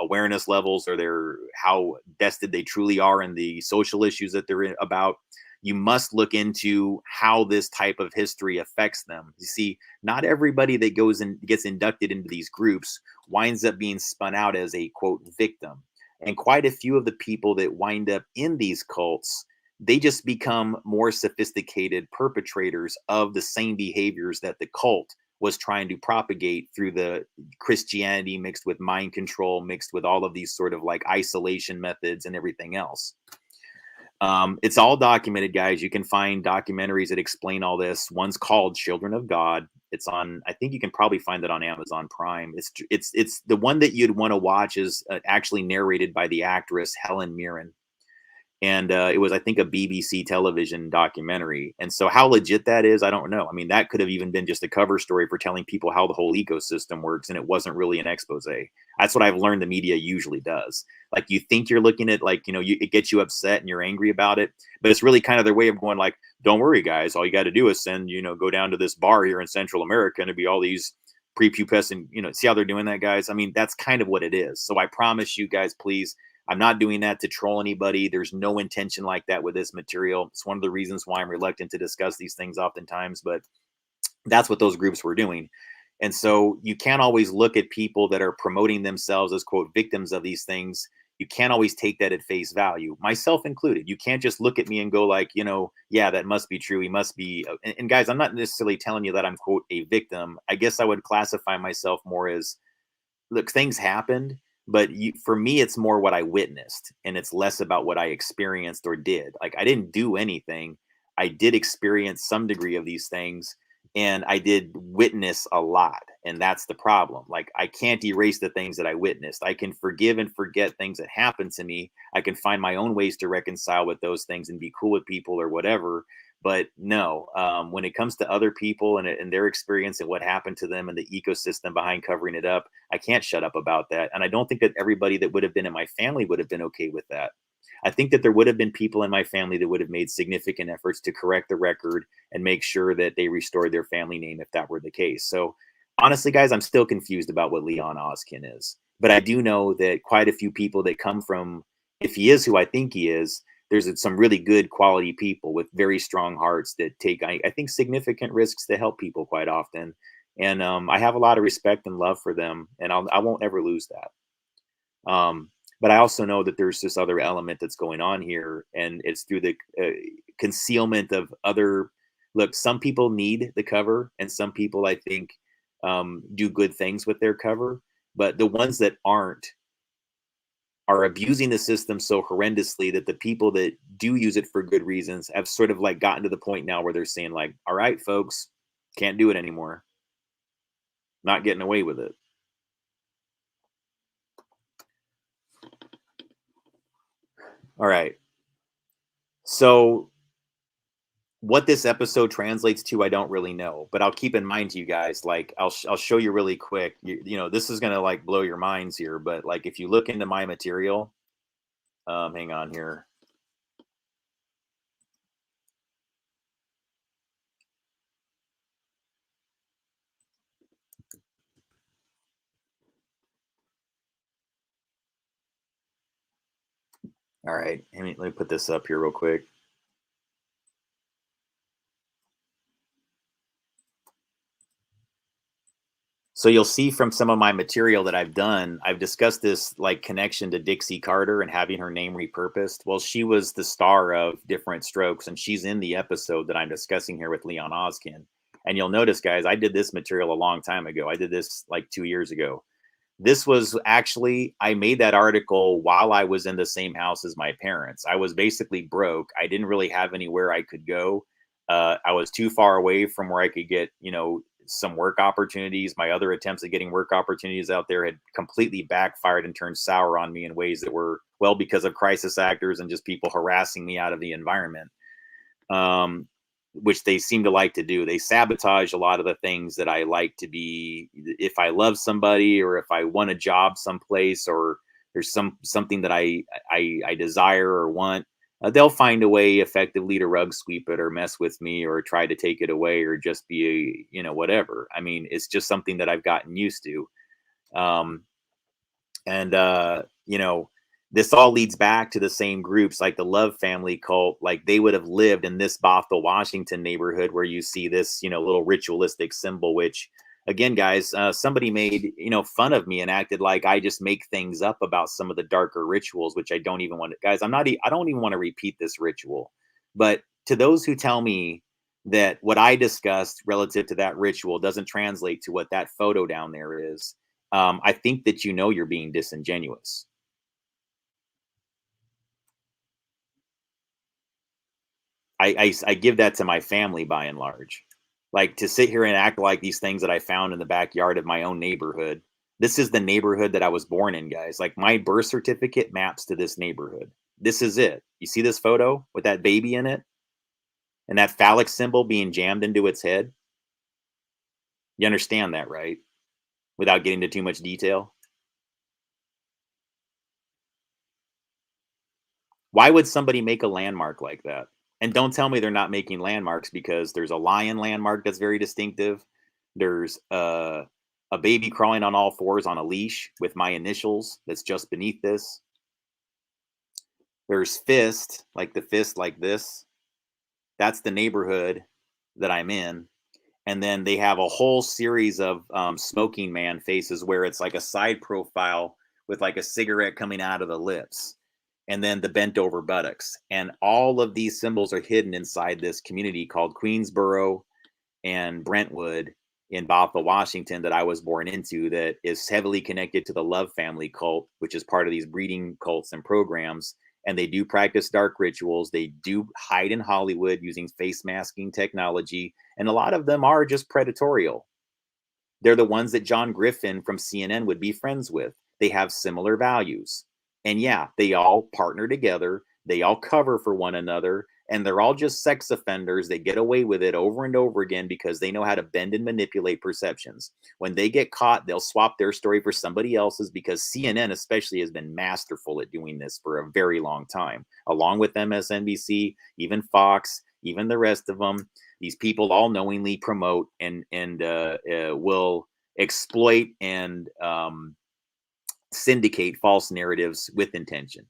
awareness levels, or their how vested they truly are in the social issues that they're about. You must look into how this type of history affects them. You see, not everybody that goes and gets inducted into these groups winds up being spun out as a quote victim. And quite a few of the people that wind up in these cults, they just become more sophisticated perpetrators of the same behaviors that the cult was trying to propagate through the Christianity mixed with mind control, mixed with all of these sort of like isolation methods and everything else. It's all documented, guys. You can find documentaries that explain all this. One's called Children of God. It's on, I think you can probably find it on Amazon Prime. It's the one that you'd want to watch is actually narrated by the actress Helen Mirren. And it was, I think, a BBC television documentary. And so how legit that is, I don't know. I mean, that could have even been just a cover story for telling people how the whole ecosystem works, and it wasn't really an expose. That's what I've learned the media usually does. Like, you think you're looking at, like, it gets you upset and you're angry about it, but it's really kind of their way of going like, don't worry, guys. All you got to do is send, go down to this bar here in Central America and it'd be all these prepubescent, see how they're doing that, guys? I mean, that's kind of what it is. So I promise you guys, please, I'm not doing that to troll anybody. There's no intention like that with this material. It's one of the reasons why I'm reluctant to discuss these things oftentimes, but that's what those groups were doing. And so you can't always look at people that are promoting themselves as quote victims of these things. You can't always take that at face value, myself included. You can't just look at me and go like, yeah, that must be true. He must be. And guys, I'm not necessarily telling you that I'm quote a victim. I guess I would classify myself more as, look, things happened. But for me, it's more what I witnessed, and it's less about what I experienced or did. Like, I didn't do anything. I did experience some degree of these things, and I did witness a lot. And that's the problem. Like, I can't erase the things that I witnessed. I can forgive and forget things that happened to me. I can find my own ways to reconcile with those things and be cool with people or whatever. But no, when it comes to other people and their experience and what happened to them and the ecosystem behind covering it up, I can't shut up about that. And I don't think that everybody that would have been in my family would have been okay with that. I think that there would have been people in my family that would have made significant efforts to correct the record and make sure that they restored their family name if that were the case. So honestly, guys, I'm still confused about what Leon Askin is. But I do know that quite a few people that come from, if he is who I think he is, there's some really good quality people with very strong hearts that take, I think, significant risks to help people quite often. And I have a lot of respect and love for them, and I won't ever lose that. But I also know that there's this other element that's going on here, and it's through the concealment of other. Look, some people need the cover, and some people, I think, do good things with their cover. But the ones that aren't are abusing the system so horrendously that the people that do use it for good reasons have sort of like gotten to the point now where they're saying like, all right, folks, can't do it anymore. Not getting away with it. All right. So what this episode translates to, I don't really know, but I'll keep in mind to you guys, like I'll show you really quick. You know, this is going to like blow your minds here, but like if you look into my material, hang on here. All right. Let me put this up here real quick. So you'll see from some of my material that I've done, I've discussed this like connection to Dixie Carter and having her name repurposed. Well, she was the star of Diff'rent Strokes, and she's in the episode that I'm discussing here with Leon Askin. And you'll notice, guys, I did this material a long time ago. I did this like 2 years ago. This was actually, I made that article while I was in the same house as my parents. I was basically broke. I didn't really have anywhere I could go. I was too far away from where I could get, you know, some work opportunities. My other attempts at getting work opportunities out there had completely backfired and turned sour on me in ways that were, well, because of crisis actors and just people harassing me out of the environment. Which they seem to like to do. They sabotage a lot of the things that I like to be. If I love somebody, or if I want a job someplace, or there's something that I desire or want, they'll find a way effectively to rug sweep it or mess with me or try to take it away or just be, you know, whatever. I mean, it's just something that I've gotten used to. Um, and you know, this all leads back to the same groups like the Love family cult. Like they would have lived in this Bothell, Washington neighborhood where you see this, you know, little ritualistic symbol, which again, guys, somebody made, you know, fun of me and acted like I just make things up about some of the darker rituals, which I don't even want to. Guys, I don't even want to repeat this ritual. But to those who tell me that what I discussed relative to that ritual doesn't translate to what that photo down there is, I think that, you know, you're being disingenuous. I give that to my family by and large. Like to sit here and act like these things that I found in the backyard of my own neighborhood. This is the neighborhood that I was born in, guys. Like my birth certificate maps to this neighborhood. This is it. You see this photo with that baby in it and that phallic symbol being jammed into its head? You understand that, right? Without getting into too much detail. Why would somebody make a landmark like that? And don't tell me they're not making landmarks, because there's a lion landmark that's very distinctive. There's a baby crawling on all fours on a leash with my initials that's just beneath this. There's fist, like the fist like this. That's the neighborhood that I'm in. And then they have a whole series of smoking man faces where it's like a side profile with like a cigarette coming out of the lips, and then the bent over buttocks. And all of these symbols are hidden inside this community called Queensboro and Brentwood in Bothell, Washington, that I was born into, that is heavily connected to the Love family cult, which is part of these breeding cults and programs. And they do practice dark rituals. They do hide in Hollywood using face masking technology. And a lot of them are just predatorial. They're the ones that John Griffin from CNN would be friends with. They have similar values. And yeah, they all partner together. They all cover for one another. And they're all just sex offenders. They get away with it over and over again because they know how to bend and manipulate perceptions. When they get caught, they'll swap their story for somebody else's, because CNN especially has been masterful at doing this for a very long time, along with MSNBC, even Fox, even the rest of them. These people all knowingly promote and will exploit and syndicate false narratives with intention.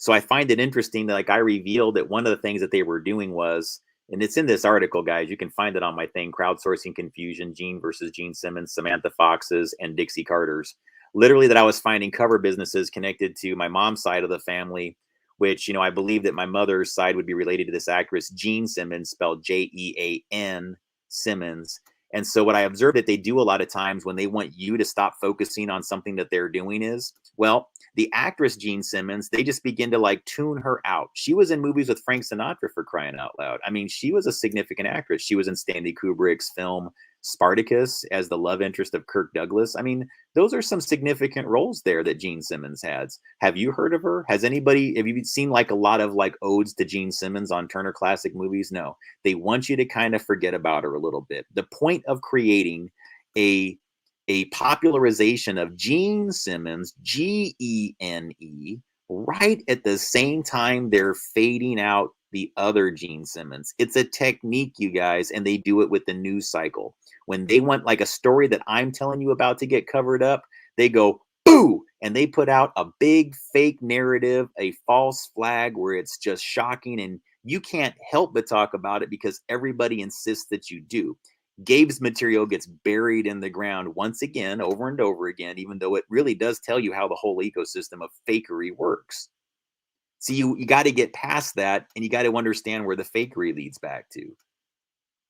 So I find it interesting that, like, I revealed that one of the things that they were doing was, and it's in this article, guys, you can find it on my thing, Crowdsourcing Confusion, Gene versus Gene Simmons, Samantha Fox's, and Dixie Carter's. literally that I was finding cover businesses connected to my mom's side of the family, which, I believe that my mother's side would be related to this actress, Jean Simmons, spelled Jean Simmons. And so what I observed that they do a lot of times when they want you to stop focusing on something that they're doing is, well, the actress Jean Simmons, they just begin to like tune her out. She was in movies with Frank Sinatra, for crying out loud. I mean, she was a significant actress. She was in Stanley Kubrick's film Spartacus as the love interest of Kirk Douglas. I mean, those are some significant roles there that Gene Simmons has. Have you heard of her? Have you seen like a lot of like odes to Gene Simmons on Turner Classic Movies? No, they want you to kind of forget about her a little bit. The point of creating a popularization of Gene Simmons, Gene, right at the same time they're fading out the other Gene Simmons. It's a technique, you guys, and they do it with the news cycle. When they want like a story that I'm telling you about to get covered up, they go, boo, and they put out a big fake narrative, a false flag where it's just shocking, and you can't help but talk about it because everybody insists that you do. Gabe's material gets buried in the ground once again, over and over again, even though it really does tell you how the whole ecosystem of fakery works. So you got to get past that, and you got to understand where the fakery leads back to.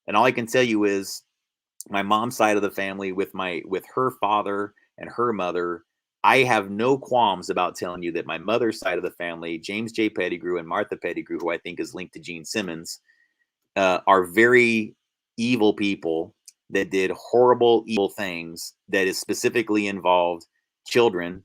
And all I can tell you is my mom's side of the family with her father and her mother, I have no qualms about telling you that my mother's side of the family, James J. Pettigrew and Martha Pettigrew, who I think is linked to Gene Simmons, are very evil people that did horrible, evil things that is specifically involved children,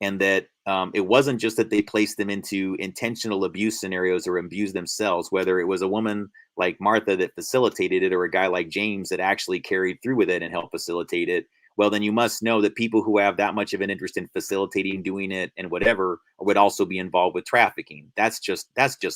and that it wasn't just that they placed them into intentional abuse scenarios or abused themselves, whether it was a woman like Martha that facilitated it or a guy like James that actually carried through with it and helped facilitate it. Well, then you must know that people who have that much of an interest in facilitating, doing it, and whatever would also be involved with trafficking. That's just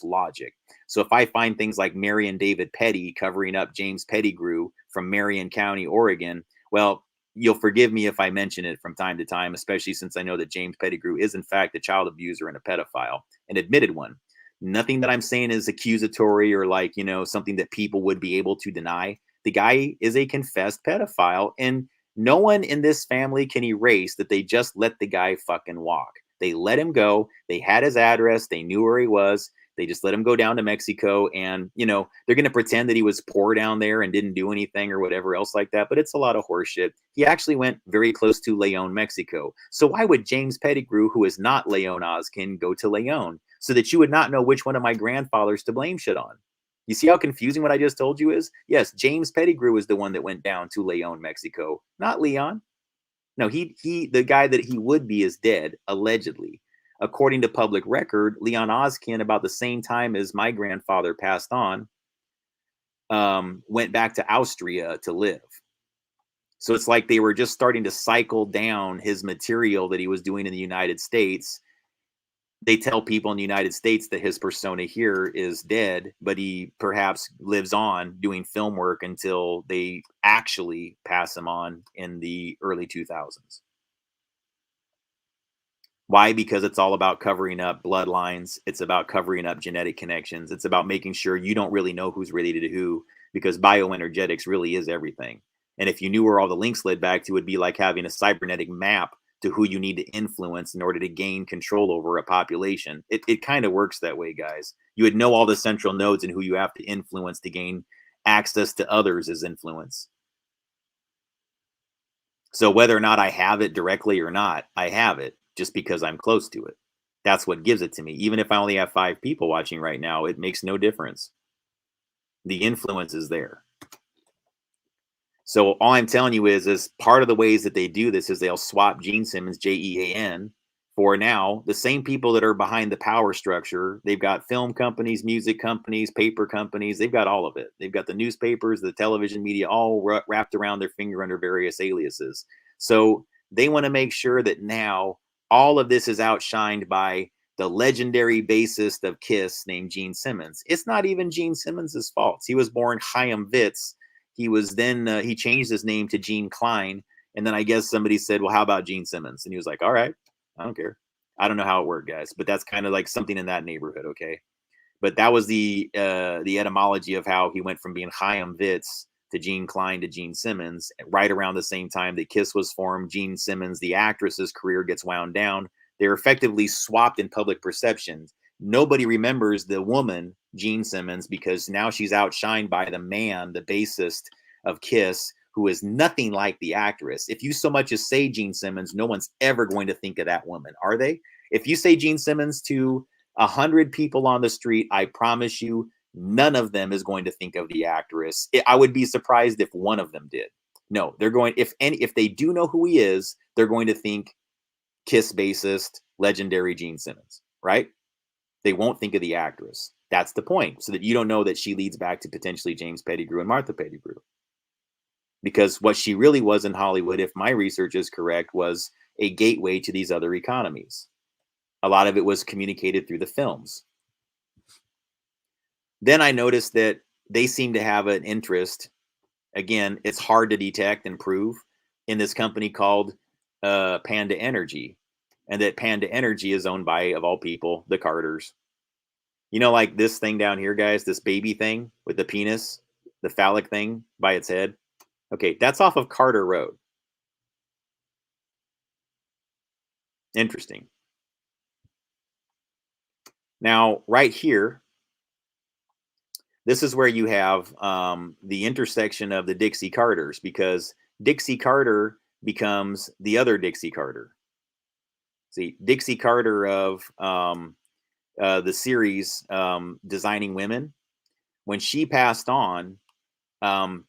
logic. So if I find things like Marion David Petty covering up James Pettigrew from Marion County, Oregon, well, you'll forgive me if I mention it from time to time, especially since I know that James Pettigrew is in fact a child abuser and a pedophile, an admitted one. Nothing that I'm saying is accusatory or like, something that people would be able to deny. The guy is a confessed pedophile, and no one in this family can erase that they just let the guy fucking walk. They let him go. They had his address. They knew where he was. They just let him go down to Mexico, and, they're going to pretend that he was poor down there and didn't do anything or whatever else like that. But it's a lot of horseshit. He actually went very close to Leon, Mexico. So why would James Pettigrew, who is not Leon Askin, go to Leon? So that you would not know which one of my grandfathers to blame shit on. You see how confusing what I just told you is? Yes, James Pettigrew is the one that went down to Leon, Mexico, not Leon. No, the guy that he would be is dead, allegedly. According to public record, Leon Askin, about the same time as my grandfather passed on, went back to Austria to live. So it's like they were just starting to cycle down his material that he was doing in the United States. They tell people in the United States that his persona here is dead, but he perhaps lives on doing film work until they actually pass him on in the early 2000s. Why? Because it's all about covering up bloodlines. It's about covering up genetic connections. It's about making sure you don't really know who's related to who, because bioenergetics really is everything. And if you knew where all the links led back to, it would be like having a cybernetic map to who you need to influence in order to gain control over a population. It kind of works that way, guys. You would know all the central nodes and who you have to influence to gain access to others as influence. So whether or not I have it directly or not, I have it just because I'm close to it. That's what gives it to me. Even if I only have 5 people watching right now, it makes no difference. The influence is there. So all I'm telling you is part of the ways that they do this is they'll swap Gene Simmons, Jean, for now the same people that are behind the power structure. They've got film companies, music companies, paper companies. They've got all of it. They've got the newspapers, the television media, all wrapped around their finger under various aliases. So they want to make sure that now all of this is outshined by the legendary bassist of Kiss named Gene Simmons. It's not even Gene Simmons' fault. He was born Chaim Witz. He was then, he changed his name to Gene Klein. And then I guess somebody said, well, how about Gene Simmons? And he was like, all right, I don't care. I don't know how it worked, guys, but that's kind of like something in that neighborhood. Okay. But that was the etymology of how he went from being Chaim Witz to Gene Klein to Gene Simmons. Right around the same time that Kiss was formed, Gene Simmons, the actress's career, gets wound down. They're effectively swapped in public perception. Nobody remembers the woman, Gene Simmons, because now she's outshined by the man, the bassist of Kiss, who is nothing like the actress. If you so much as say Gene Simmons, no one's ever going to think of that woman, are they? If you say Gene Simmons to 100 people on the street, I promise you, none of them is going to think of the actress. I would be surprised if one of them did. No, they're going, if they do know who he is, they're going to think Kiss bassist, legendary Gene Simmons, right? They won't think of the actress. That's the point, so that you don't know that she leads back to potentially James Pettigrew and Martha Pettigrew. Because what she really was in Hollywood, if my research is correct, was a gateway to these other economies. A lot of it was communicated through the films. Then I noticed that they seem to have an interest. Again, it's hard to detect and prove, in this company called Panda Energy. And that Panda Energy is owned by, of all people, the Carters. You know, like this thing down here, guys, this baby thing with the penis, the phallic thing by its head. Okay, that's off of Carter Road. Interesting. Now, right here, this is where you have the intersection of the Dixie Carters, because Dixie Carter becomes the other Dixie Carter. See, Dixie Carter of the series Designing Women, when she passed on,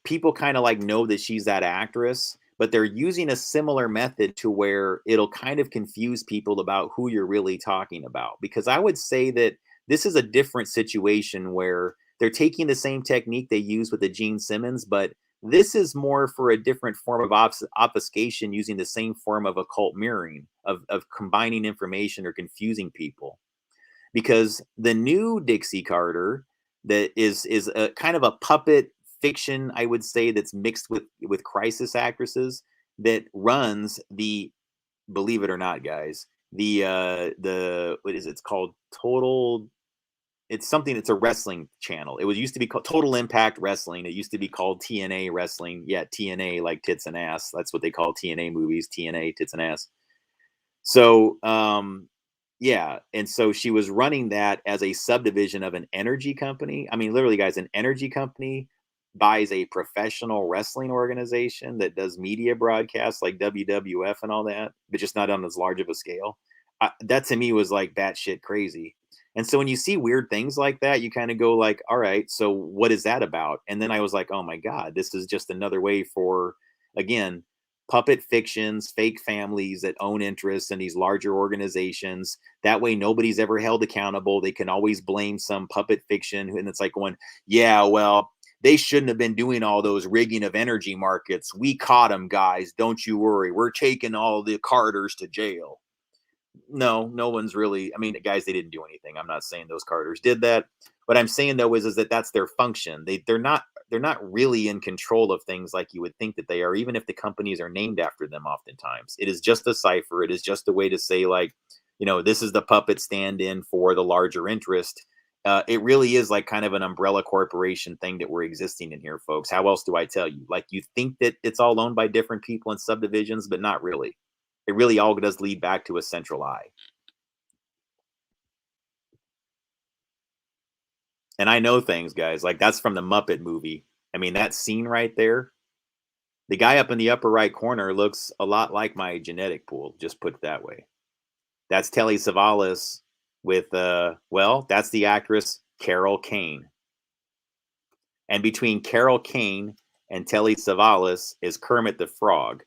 people kind of like know that she's that actress, but they're using a similar method to where it'll kind of confuse people about who you're really talking about. Because I would say that this is a different situation where they're taking the same technique they use with the Gene Simmons, but this is more for a different form of obfuscation, using the same form of occult mirroring, of combining information or confusing people. Because the new Dixie Carter that is a kind of a puppet fiction, I would say, that's mixed with crisis actresses, that runs the, believe it or not, guys, the what is it? It's called Total. It's something. It's a wrestling channel. It was used to be called Total Impact Wrestling. It used to be called TNA Wrestling. Yeah, TNA, like tits and ass. That's what they call TNA movies. TNA, tits and ass. So yeah, and so she was running that as a subdivision of an energy company. I mean, literally, guys, an energy company buys a professional wrestling organization that does media broadcasts like WWF and all that, but just not on as large of a scale. That to me was like batshit crazy. And so when you see weird things like that, you kind of go like, all right, so what is that about? And then I was like, oh my God, this is just another way for, again, puppet fictions, fake families that own interests in these larger organizations. That way, nobody's ever held accountable. They can always blame some puppet fiction. And it's like going, yeah, well, they shouldn't have been doing all those rigging of energy markets. We caught them, guys. Don't you worry. We're taking all the Carters to jail. No, no one's really, I mean, guys, they didn't do anything. I'm not saying those Carters did that. What I'm saying though is that that's their function. They're not really in control of things like you would think that they are, even if the companies are named after them. Oftentimes it is just a cipher. It is just a way to say, like, this is the puppet stand-in for the larger interest. It really is like kind of an umbrella corporation thing that we're existing in here, folks. How else do I tell you? Like, you think that it's all owned by different people and subdivisions, but not really. It really all does lead back to a central eye. And I know things, guys. Like, that's from the Muppet movie. I mean, that scene right there, the guy up in the upper right corner looks a lot like my genetic pool, just put it that way. That's Telly Savalas with, well, that's the actress Carol Kane. And between Carol Kane and Telly Savalas is Kermit the Frog.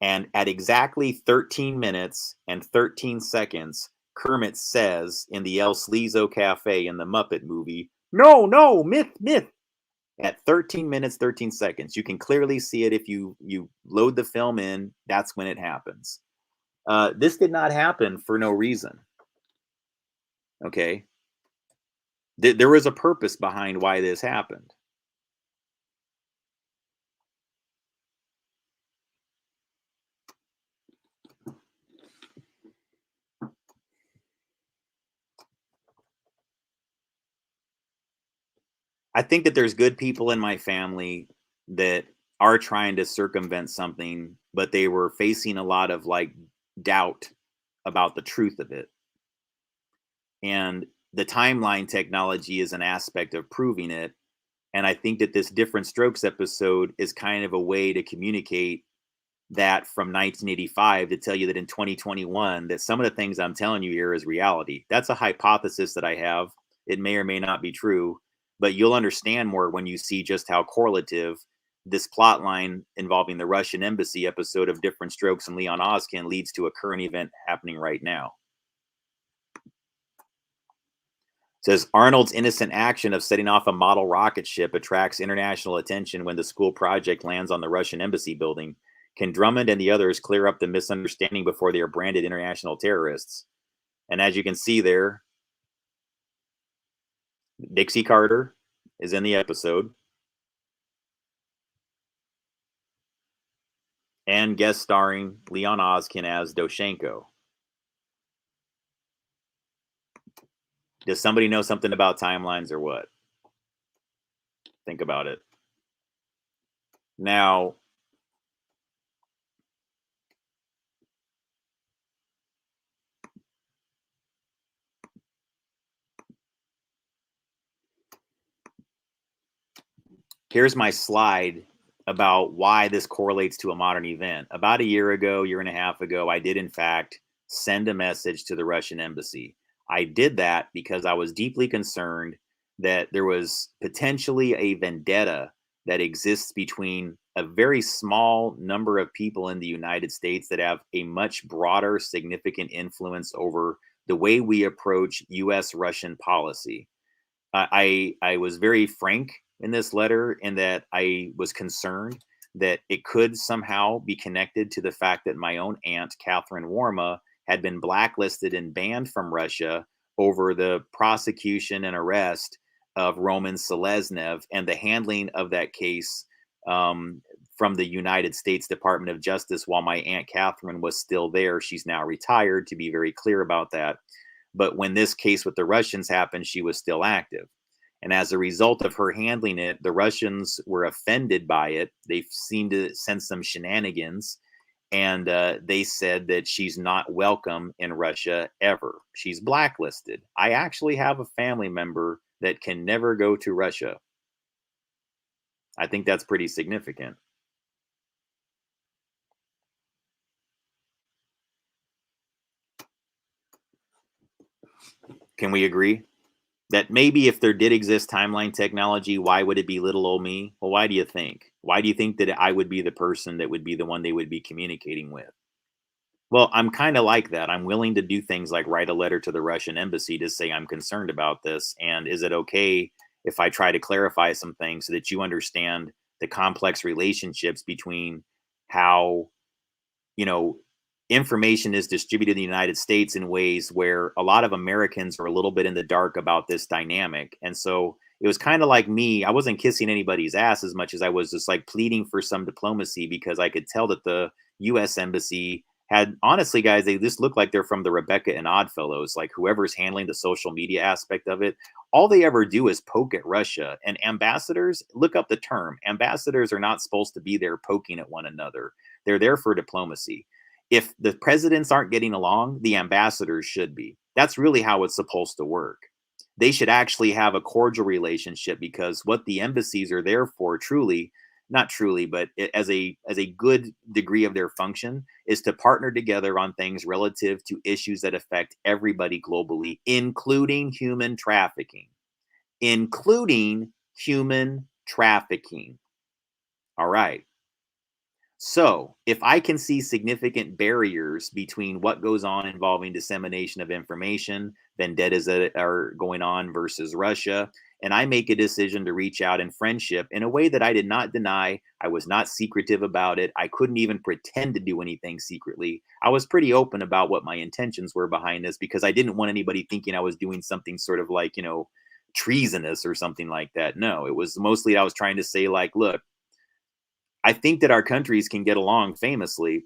And at exactly 13 minutes and 13 seconds, Kermit says in the El Sleazo Cafe in the Muppet movie, "No, no, myth, myth." At 13 minutes, 13 seconds. You can clearly see it if you load the film in. That's when it happens. This did not happen for no reason. Okay? There was a purpose behind why this happened. I think that there's good people in my family that are trying to circumvent something, but they were facing a lot of like doubt about the truth of it. And the timeline technology is an aspect of proving it. And I think that this Diff'rent Strokes episode is kind of a way to communicate that from 1985 to tell you that in 2021 that some of the things I'm telling you here is reality. That's a hypothesis that I have. It may or may not be true, but you'll understand more when you see just how correlative this plot line involving the Russian embassy episode of Diff'rent Strokes and Leon Askin leads to a current event happening right now. Says Arnold's innocent action of setting off a model rocket ship attracts international attention when the school project lands on the Russian embassy building. Can Drummond and the others clear up the misunderstanding before they are branded international terrorists? And as you can see there, Dixie Carter is in the episode. And guest starring Leon Askin as Doshenko. Does somebody know something about timelines or what? Think about it. Now, here's my slide about why this correlates to a modern event. About a year and a half ago, I did in fact send a message to the Russian embassy. I did that because I was deeply concerned that there was potentially a vendetta that exists between a very small number of people in the United States that have a much broader, significant influence over the way we approach US-Russian policy. I was very frank in this letter in that I was concerned that it could somehow be connected to the fact that my own aunt, Catherine Warma, had been blacklisted and banned from Russia over the prosecution and arrest of Roman Seleznev and the handling of that case from the United States Department of Justice while my Aunt Catherine was still there. She's now retired, to be very clear about that. But when this case with the Russians happened, she was still active. And as a result of her handling it, the Russians were offended by it. They seemed to sense some shenanigans. And they said that she's not welcome in Russia ever. She's blacklisted. I actually have a family member that can never go to Russia. I think that's pretty significant. Can we agree that maybe if there did exist timeline technology, why would it be little old me? Well, why do you think? Why do you think that I would be the person that would be the one they would be communicating with? Well, I'm kind of like that. I'm willing to do things like write a letter to the Russian embassy to say I'm concerned about this. And is it okay if I try to clarify some things so that you understand the complex relationships between how, you know, information is distributed in the United States in ways where a lot of Americans are a little bit in the dark about this dynamic. And so it was kind of like me. I wasn't kissing anybody's ass as much as I was just like pleading for some diplomacy because I could tell that the US embassy had, honestly, guys, they just look like they're from the Rebecca and Oddfellows, like whoever's handling the social media aspect of it. All they ever do is poke at Russia. And ambassadors, look up the term. Ambassadors are not supposed to be there poking at one another. They're there for diplomacy. If the presidents aren't getting along, the ambassadors should be. That's really how it's supposed to work. They should actually have a cordial relationship because what the embassies are there for, truly, not truly, but as a good degree of their function, is to partner together on things relative to issues that affect everybody globally, including human trafficking. Including human trafficking. All right. So, if I can see significant barriers between what goes on involving dissemination of information, vendettas that are going on versus Russia, and I make a decision to reach out in friendship in a way that I did not deny, I was not secretive about it, I couldn't even pretend to do anything secretly. I was pretty open about what my intentions were behind this because I didn't want anybody thinking I was doing something sort of like, treasonous or something like that. No, it was mostly I was trying to say, like, look, I think that our countries can get along famously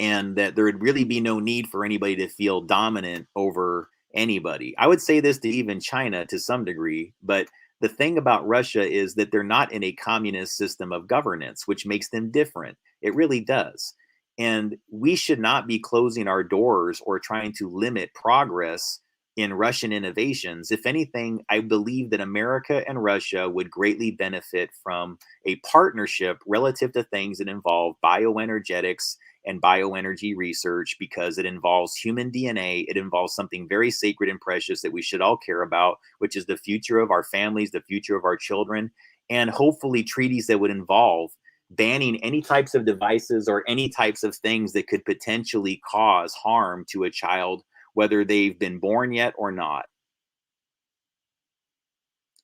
and that there would really be no need for anybody to feel dominant over anybody. I would say this to even China to some degree, but the thing about Russia is that they're not in a communist system of governance, which makes them different. It really does. And we should not be closing our doors or trying to limit progress in Russian innovations. If anything, I believe that America and Russia would greatly benefit from a partnership relative to things that involve bioenergetics and bioenergy research, because it involves human DNA. It involves something very sacred and precious that we should all care about, which is the future of our families, the future of our children, and hopefully treaties that would involve banning any types of devices or any types of things that could potentially cause harm to a child, whether they've been born yet or not.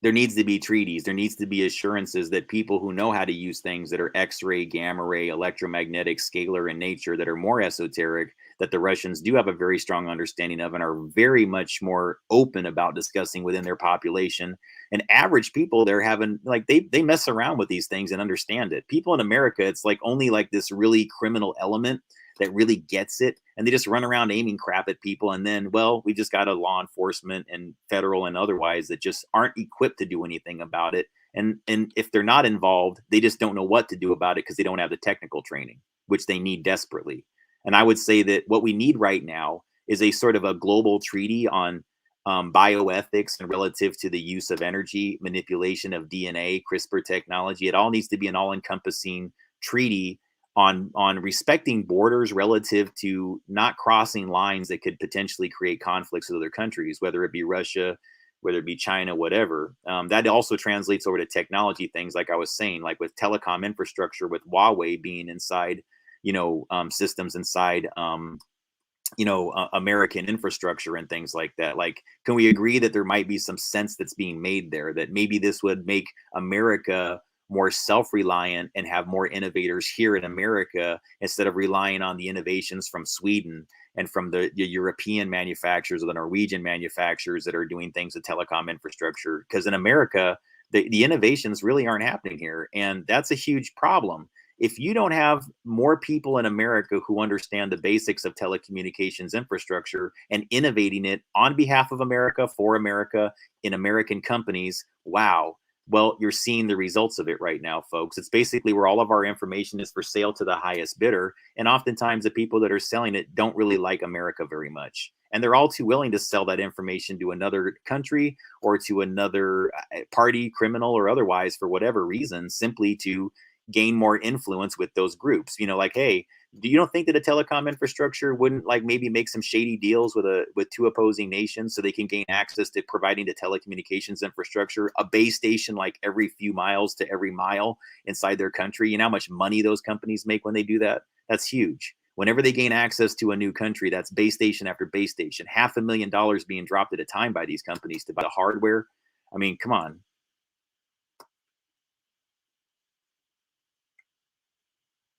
There needs to be treaties. There needs to be assurances that people who know how to use things that are X-ray, gamma ray, electromagnetic, scalar in nature, that are more esoteric, that the Russians do have a very strong understanding of and are very much more open about discussing within their population. And average people, they're having, like, they mess around with these things and understand it. People in America, it's like only like this really criminal element that really gets it, and they just run around aiming crap at people. And then, well, we just got a law enforcement and federal and otherwise that just aren't equipped to do anything about it. And if they're not involved, they just don't know what to do about it because they don't have the technical training, which they need desperately. And I would say that what we need right now is a sort of a global treaty on bioethics and relative to the use of energy, manipulation of DNA, CRISPR technology. It all needs to be an all-encompassing treaty on respecting borders relative to not crossing lines that could potentially create conflicts with other countries, whether it be Russia, whether it be China, whatever. That also translates over to technology things, like I was saying, like with telecom infrastructure, with Huawei being inside, systems inside, American infrastructure and things like that. Like, can we agree that there might be some sense that's being made there, that maybe this would make America more self-reliant and have more innovators here in America instead of relying on the innovations from Sweden and from the European manufacturers or the Norwegian manufacturers that are doing things with telecom infrastructure? Because in America, the innovations really aren't happening here. And that's a huge problem. If you don't have more people in America who understand the basics of telecommunications infrastructure and innovating it on behalf of America, for America, in American companies, wow. Well, you're seeing the results of it right now, folks. It's basically where all of our information is for sale to the highest bidder. And oftentimes the people that are selling it don't really like America very much. And they're all too willing to sell that information to another country or to another party, criminal or otherwise, for whatever reason, simply to gain more influence with those groups. Like, hey, do you don't think that a telecom infrastructure wouldn't like maybe make some shady deals with two opposing nations so they can gain access to providing the telecommunications infrastructure, a base station like every few miles to every mile inside their country? You know how much money those companies make when they do that? That's huge. Whenever they gain access to a new country, that's base station after base station, $500,000 being dropped at a time by these companies to buy the hardware. I mean, come on.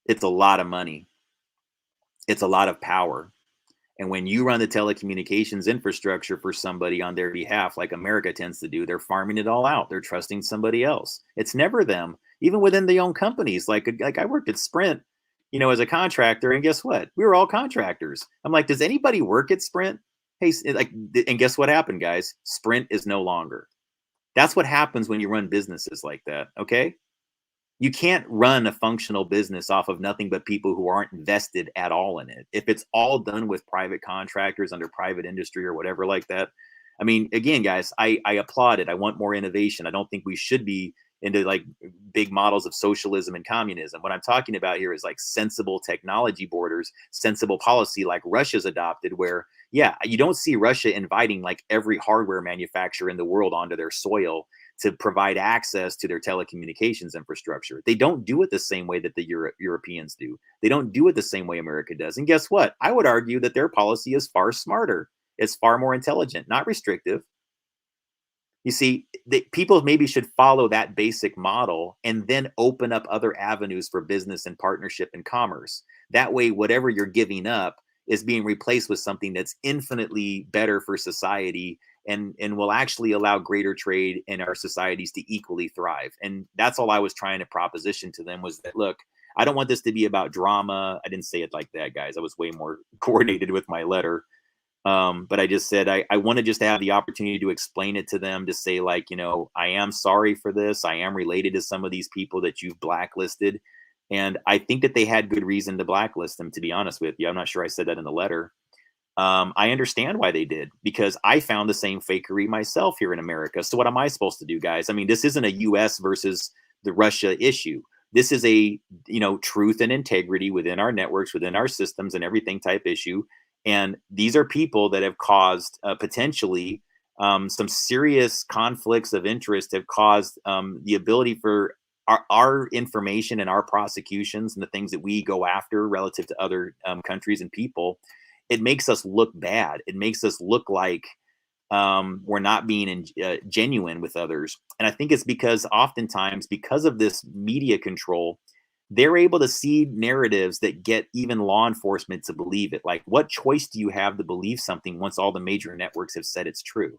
It's a lot of money. It's a lot of power. And when you run the telecommunications infrastructure for somebody on their behalf, like America tends to do, they're farming it all out. They're trusting somebody else. It's never them, even within their own companies. Like I worked at Sprint, as a contractor, and guess what? We were all contractors. I'm like, does anybody work at Sprint? Hey, and guess what happened, guys? Sprint is no longer. That's what happens when you run businesses like that. Okay. You can't run a functional business off of nothing but people who aren't invested at all in it. If it's all done with private contractors under private industry or whatever like that, I mean, again, guys, I applaud it. I want more innovation. I don't think we should be into like big models of socialism and communism. What I'm talking about here is like sensible technology borders, sensible policy like Russia's adopted, where, yeah, you don't see Russia inviting like every hardware manufacturer in the world onto their soil to provide access to their telecommunications infrastructure. They don't do it the same way that the Europeans do. They don't do it the same way America does. And guess what? I would argue that their policy is far smarter. It's far more intelligent, not restrictive. You see, people maybe should follow that basic model and then open up other avenues for business and partnership and commerce. That way, whatever you're giving up is being replaced with something that's infinitely better for society and will actually allow greater trade in our societies to equally thrive. And that's all I was trying to proposition to them, was that, look, I don't want this to be about drama. I didn't say it like that, guys. I was way more coordinated with my letter. But I just said I wanted just to have the opportunity to explain it to them, to say, like, I am sorry for this. I am related to some of these people that you've blacklisted. And I think that they had good reason to blacklist them, to be honest with you. I'm not sure I said that in the letter. I understand why they did, because I found the same fakery myself here in America. So what am I supposed to do, guys? I mean, this isn't a US versus the Russia issue. This is a, truth and integrity within our networks, within our systems and everything type issue. And these are people that have caused potentially some serious conflicts of interest, have caused the ability for our information and our prosecutions and the things that we go after relative to other countries and people. It makes us look bad. It makes us look like we're not being genuine with others. And I think it's because oftentimes, because of this media control, they're able to seed narratives that get even law enforcement to believe it. Like, what choice do you have to believe something once all the major networks have said it's true?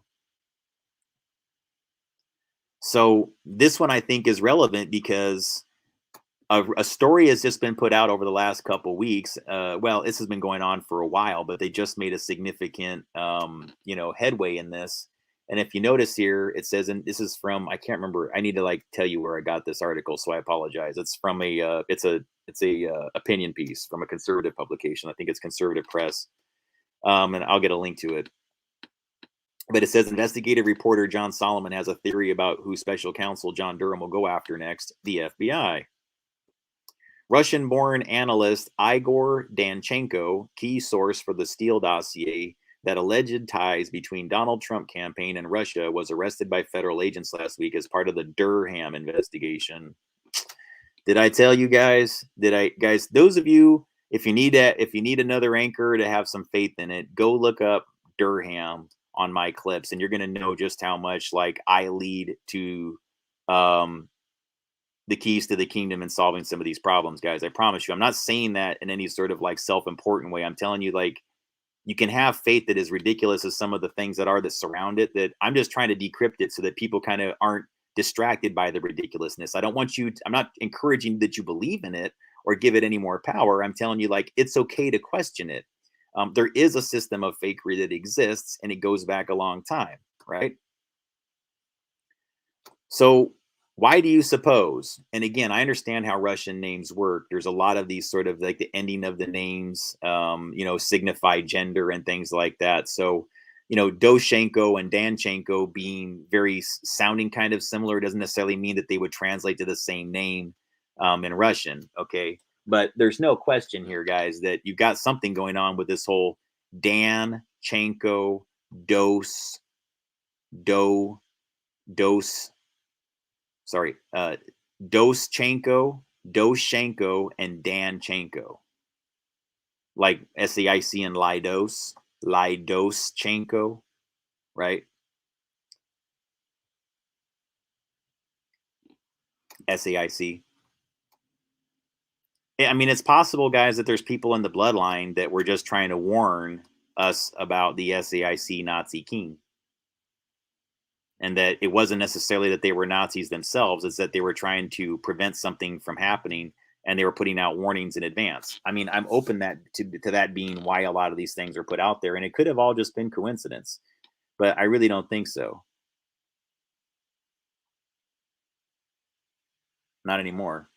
So this one I think is relevant because a story has just been put out over the last couple weeks. Well, this has been going on for a while, but they just made a significant, headway in this. And if you notice here, it says, and this is from, I can't remember. I need to tell you where I got this article, so I apologize. It's from it's a opinion piece from a conservative publication. I think it's Conservative Press, and I'll get a link to it. But it says investigative reporter John Solomon has a theory about who special counsel John Durham will go after next: the FBI. Russian-born analyst Igor Danchenko, key source for the Steele dossier that alleged ties between Donald Trump campaign and Russia, was arrested by federal agents last week as part of the Durham investigation. Did I tell you guys? Guys, those of you, if you need another anchor to have some faith in it, go look up Durham on my clips, and you're going to know just how much I lead to the keys to the kingdom and solving some of these problems, guys. I promise you. I'm not saying that in any sort of self-important way. I'm telling you, you can have faith that is ridiculous as some of the things that surround it, that I'm just trying to decrypt it so that people kind of aren't distracted by the ridiculousness. I'm not encouraging that you believe in it or give it any more power. I'm telling you, it's okay to question it. There is a system of fakery that exists, and it goes back a long time, right? So why do you suppose? And again, I understand how Russian names work. There's a lot of these sort of the ending of the names, signify gender and things like that. So, Doshenko and Danchenko being sounding kind of similar doesn't necessarily mean that they would translate to the same name in Russian. Okay. But there's no question here, guys, that you've got something going on with this whole Danchenko, Dos, sorry, Doshenko, and Danchenko. Like SAIC and Lidoshenko, right? SAIC. I mean, it's possible, guys, that there's people in the bloodline that were just trying to warn us about the SAIC Nazi king. And that it wasn't necessarily that they were Nazis themselves, it's that they were trying to prevent something from happening, and they were putting out warnings in advance. I mean, I'm open to that being why a lot of these things are put out there, and it could have all just been coincidence, but I really don't think so. Not anymore.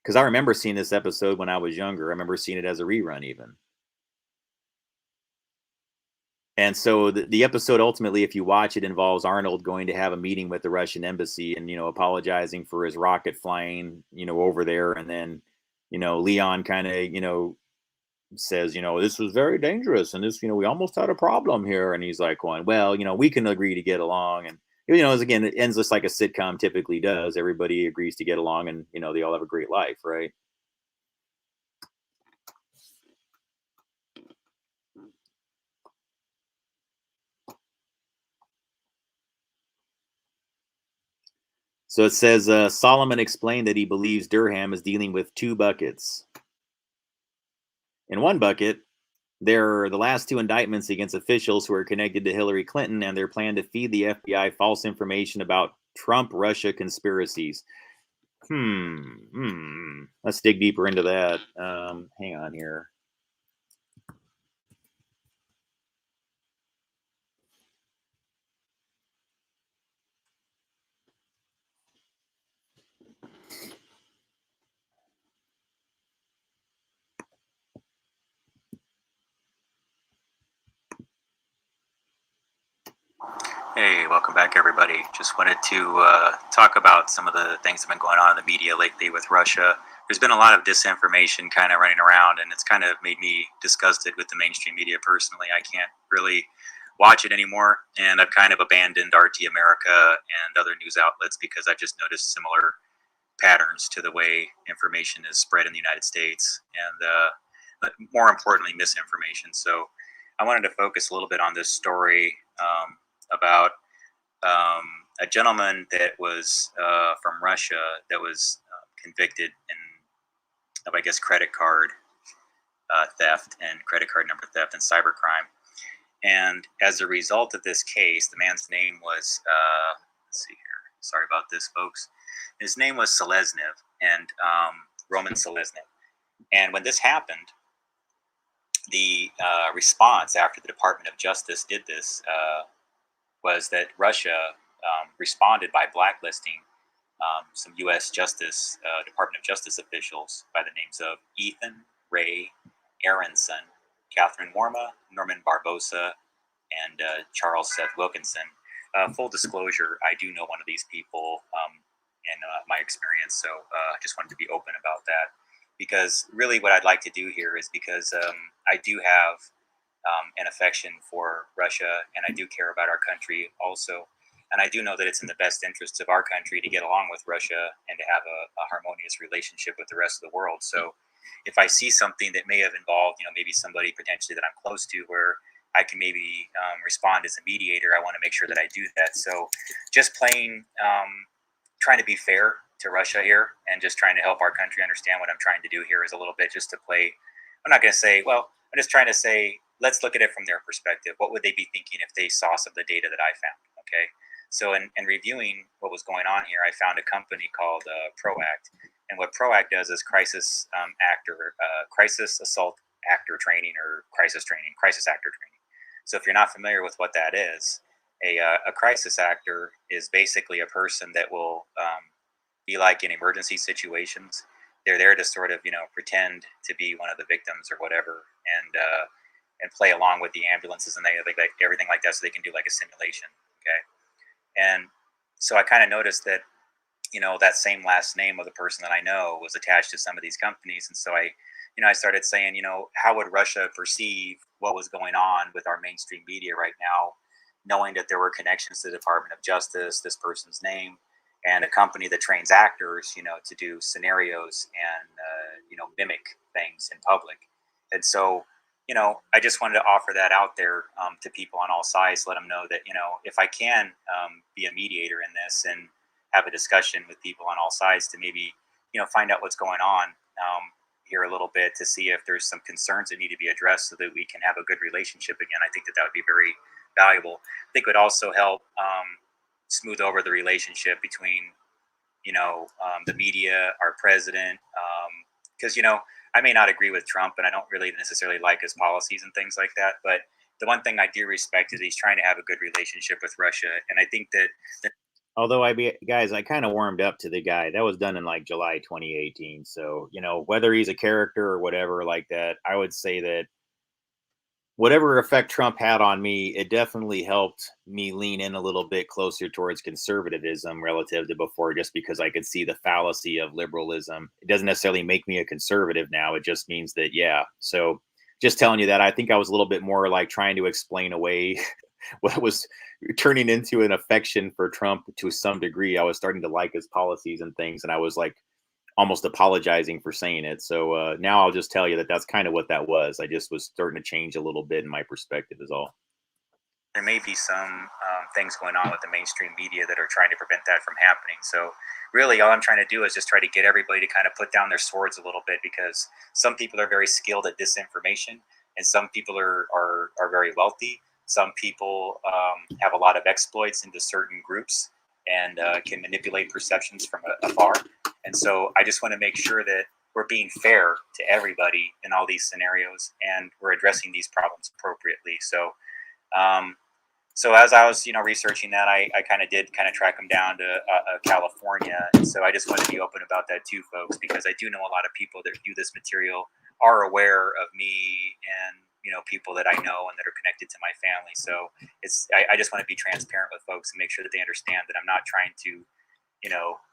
Because I remember seeing this episode when I was younger. I remember seeing it as a rerun even. And so the episode ultimately, if you watch it, involves Arnold going to have a meeting with the Russian embassy and, apologizing for his rocket flying, over there. And then, Leon kind of, says, this was very dangerous. And this, we almost had a problem here. And he's like going, well, we can agree to get along. And, again, it ends just like a sitcom typically does. Everybody agrees to get along and, they all have a great life, right? So it says Solomon explained that he believes Durham is dealing with two buckets. In one bucket, there are the last two indictments against officials who are connected to Hillary Clinton and their plan to feed the FBI false information about Trump-Russia conspiracies. Let's dig deeper into that. Hang on here. Hey, welcome back, everybody. Just wanted to talk about some of the things that have been going on in the media lately with Russia. There's been a lot of disinformation kind of running around, and it's kind of made me disgusted with the mainstream media personally. I can't really watch it anymore, and I've kind of abandoned RT America and other news outlets because I've just noticed similar patterns to the way information is spread in the United States, and but more importantly, misinformation. So I wanted to focus a little bit on this story about um, a gentleman that was from Russia that was convicted of, I guess, credit card theft and credit card number theft and cybercrime. And as a result of this case, the man's name was, let's see here. Sorry about this, folks. His name was Seleznev, and Roman Seleznev. And when this happened, the response after the Department of Justice did this was that Russia responded by blacklisting some U.S. Department of Justice officials by the names of Ethan Ray Aronson, Catherine Worma, Norman Barbosa, and Charles Seth Wilkinson. Full disclosure, I do know one of these people in my experience, so I just wanted to be open about that. Because really what I'd like to do here is because I do have an affection for Russia, and I do care about our country also. And I do know that it's in the best interests of our country to get along with Russia and to have a harmonious relationship with the rest of the world. So if I see something that may have involved, maybe somebody potentially that I'm close to where I can maybe respond as a mediator, I want to make sure that I do that. So just plain trying to be fair to Russia here and just trying to help our country understand what I'm trying to do here is a little bit just to play. I'm not going to say, well, I'm just trying to say, let's look at it from their perspective. What would they be thinking if they saw some of the data that I found? Okay. So in reviewing what was going on here, I found a company called ProAct. And what ProAct does is crisis assault actor training or crisis actor training. So if you're not familiar with what that is, a crisis actor is basically a person that will be like in emergency situations. They're there to sort of, pretend to be one of the victims or whatever, and play along with the ambulances and everything like that, so they can do like a simulation. Okay. And so I kind of noticed that, that same last name of the person that I know was attached to some of these companies. And so I started saying, how would Russia perceive what was going on with our mainstream media right now, knowing that there were connections to the Department of Justice, this person's name, and a company that trains actors, to do scenarios and, mimic things in public. And so, I just wanted to offer that out there to people on all sides, let them know that, if I can be a mediator in this and have a discussion with people on all sides to maybe, find out what's going on here a little bit to see if there's some concerns that need to be addressed so that we can have a good relationship again. I think that would be very valuable. I think it would also help smooth over the relationship between, the media, our president, because, I may not agree with Trump and I don't really necessarily like his policies and things like that. But the one thing I do respect is he's trying to have a good relationship with Russia. And I think that although guys, I kind of warmed up to the guy. That was done in like July 2018. So, whether he's a character or whatever like that, I would say that whatever effect Trump had on me, it definitely helped me lean in a little bit closer towards conservatism relative to before, just because I could see the fallacy of liberalism. It doesn't necessarily make me a conservative now. It just means that, yeah. So just telling you that, I think I was a little bit more like trying to explain away what was turning into an affection for Trump to some degree. I was starting to like his policies and things, and I was like almost apologizing for saying it. So now I'll just tell you that that's kind of what that was. I just was starting to change a little bit in my perspective is all. There may be some things going on with the mainstream media that are trying to prevent that from happening. So really all I'm trying to do is just try to get everybody to kind of put down their swords a little bit, because some people are very skilled at disinformation and some people are very wealthy. Some people have a lot of exploits into certain groups and can manipulate perceptions from afar. And so I just want to make sure that we're being fair to everybody in all these scenarios and we're addressing these problems appropriately. So so as I was, researching that, I kind of did track them down to California. And so I just want to be open about that too, folks, because I do know a lot of people that view this material are aware of me and people that I know and that are connected to my family. So I just want to be transparent with folks and make sure that they understand that I'm not trying to,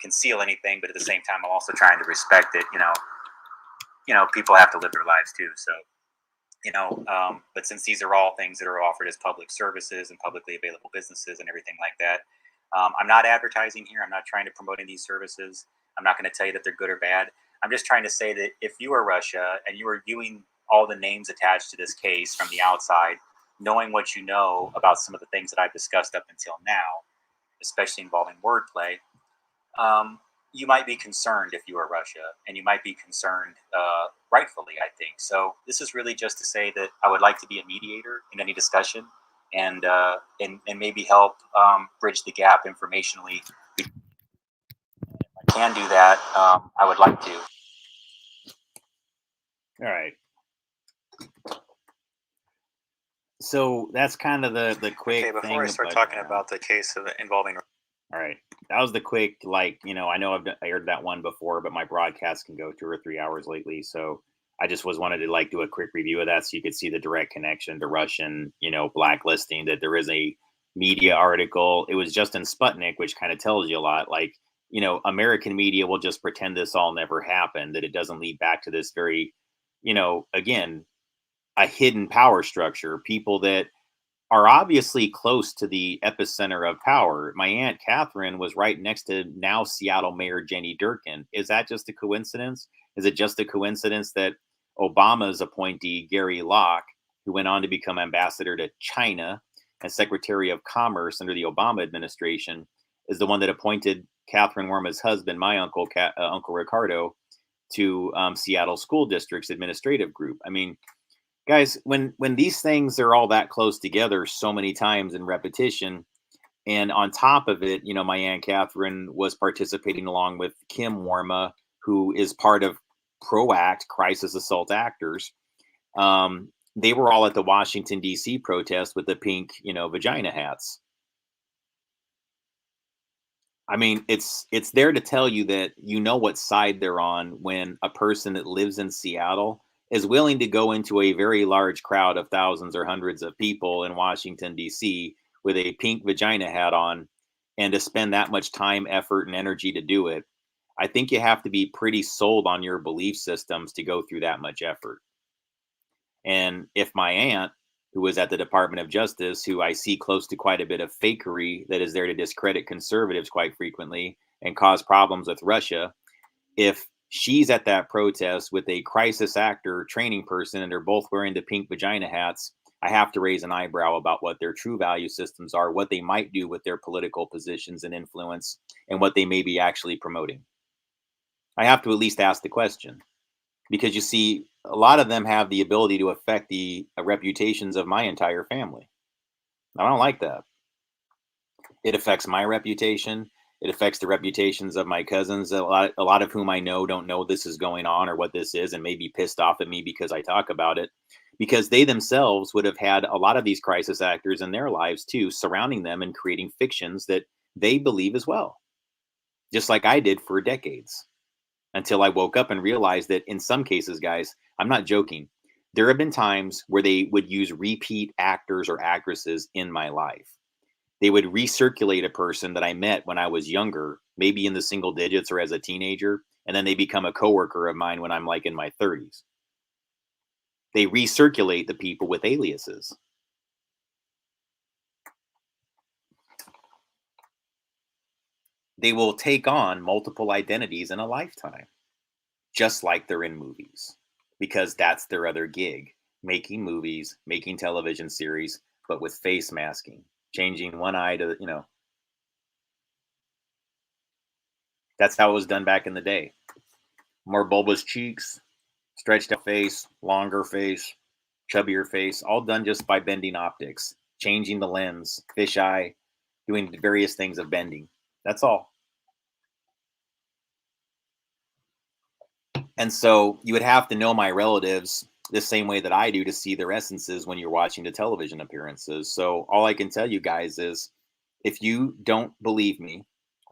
conceal anything, but at the same time, I'm also trying to respect that, people have to live their lives too. So, but since these are all things that are offered as public services and publicly available businesses and everything like that, I'm not advertising here. I'm not trying to promote any of these services. I'm not going to tell you that they're good or bad. I'm just trying to say that if you are Russia and you are viewing all the names attached to this case from the outside, knowing what you know about some of the things that I've discussed up until now, especially involving wordplay, you might be concerned if you are Russia, and you might be concerned rightfully, I think. So this is really just to say that I would like to be a mediator in any discussion, and maybe help bridge the gap informationally. If I can do that, I would like to. All right. So that's kind of the quick. Okay, before I start talking about the case involving. All right, that was the quick. I know I aired that one before, but my broadcast can go 2 or 3 hours lately, so I just wanted to do a quick review of that so you could see the direct connection to Russian, blacklisting. That there is a media article. It was just in Sputnik, which kind of tells you a lot. American media will just pretend this all never happened. That it doesn't lead back to this very, again, a hidden power structure. People that are obviously close to the epicenter of power. My Aunt Catherine was right next to now Seattle Mayor Jenny Durkin. Is that just a coincidence? Is it just a coincidence that Obama's appointee, Gary Locke, who went on to become ambassador to China and Secretary of Commerce under the Obama administration, is the one that appointed Catherine Worma's husband, my uncle, Uncle Ricardo, to Seattle School District's administrative group? I mean, guys, when these things are all that close together so many times in repetition, and on top of it, my Aunt Catherine was participating along with Kim Worma, who is part of PROACT, Crisis Assault Actors. They were all at the Washington, D.C. protest with the pink, vagina hats. I mean, it's there to tell you that what side they're on when a person that lives in Seattle is willing to go into a very large crowd of thousands or hundreds of people in Washington, D.C. with a pink vagina hat on, and to spend that much time, effort, and energy to do it. I think you have to be pretty sold on your belief systems to go through that much effort. And if my aunt, who was at the Department of Justice, who I see close to quite a bit of fakery that is there to discredit conservatives quite frequently and cause problems with Russia, if she's at that protest with a crisis actor training person and they're both wearing the pink vagina hats, I have to raise an eyebrow about what their true value systems are, what they might do with their political positions and influence, and what they may be actually promoting. I have to at least ask the question, because you see, a lot of them have the ability to affect the reputations of my entire family. I don't like that. It affects my reputation. It affects the reputations of my cousins. A lot of whom I know don't know this is going on or what this is, and may be pissed off at me because I talk about it, because they themselves would have had a lot of these crisis actors in their lives too, surrounding them and creating fictions that they believe as well, just like I did for decades, until I woke up and realized that in some cases, guys, I'm not joking, there have been times where they would use repeat actors or actresses in my life. They would recirculate a person that I met when I was younger, maybe in the single digits or as a teenager, and then they become a coworker of mine when I'm in my 30s. They recirculate the people with aliases. They will take on multiple identities in a lifetime, just like they're in movies, because that's their other gig, making movies, making television series, but with face masking, changing one eye to, that's how it was done back in the day. More bulbous cheeks, stretched out face, longer face, chubbier face, all done just by bending optics, changing the lens, fisheye, doing various things of bending. That's all. And so you would have to know my relatives the same way that I do to see their essences when you're watching the television appearances. So all I can tell you guys is, if you don't believe me,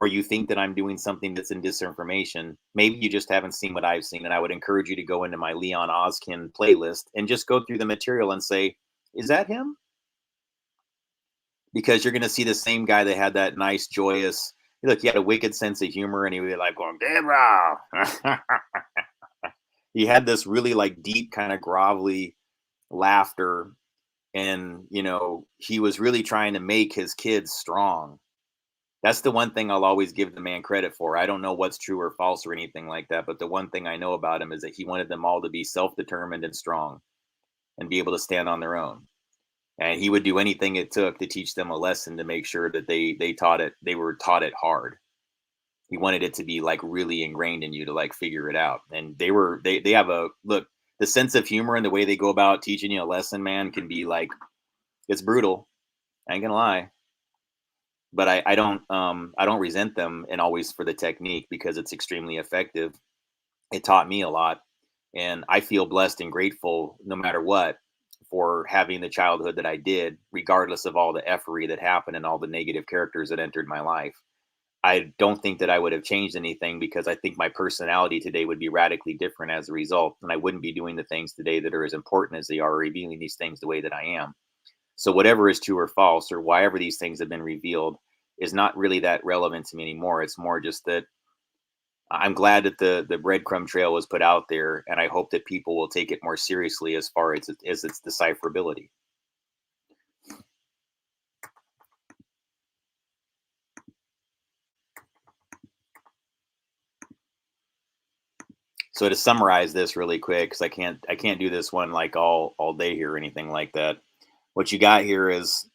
or you think that I'm doing something that's in disinformation, maybe you just haven't seen what I've seen. And I would encourage you to go into my Leon Askin playlist and just go through the material and say, is that him? Because you're going to see the same guy that had that nice, joyous, look, he had a wicked sense of humor and he was like going, Gabriel. He had this really like deep kind of grovelly laughter. And, he was really trying to make his kids strong. That's the one thing I'll always give the man credit for. I don't know what's true or false or anything like that, but the one thing I know about him is that he wanted them all to be self-determined and strong and be able to stand on their own. And he would do anything it took to teach them a lesson to make sure that they were taught it hard. He wanted it to be like really ingrained in you to like figure it out. And they have a look, the sense of humor and the way they go about teaching you a lesson, man, can be like, it's brutal. I ain't gonna lie. But I don't resent them, and always for the technique, because it's extremely effective. It taught me a lot, and I feel blessed and grateful no matter what for having the childhood that I did, regardless of all the effery that happened and all the negative characters that entered my life. I don't think that I would have changed anything, because I think my personality today would be radically different as a result, and I wouldn't be doing the things today that are as important as they are, revealing these things the way that I am. So whatever is true or false, or why ever these things have been revealed, is not really that relevant to me anymore. It's more just that I'm glad that the breadcrumb trail was put out there, and I hope that people will take it more seriously as far as its decipherability. So to summarize this really quick, because I can't do this one like all day here or anything like that. What you got here is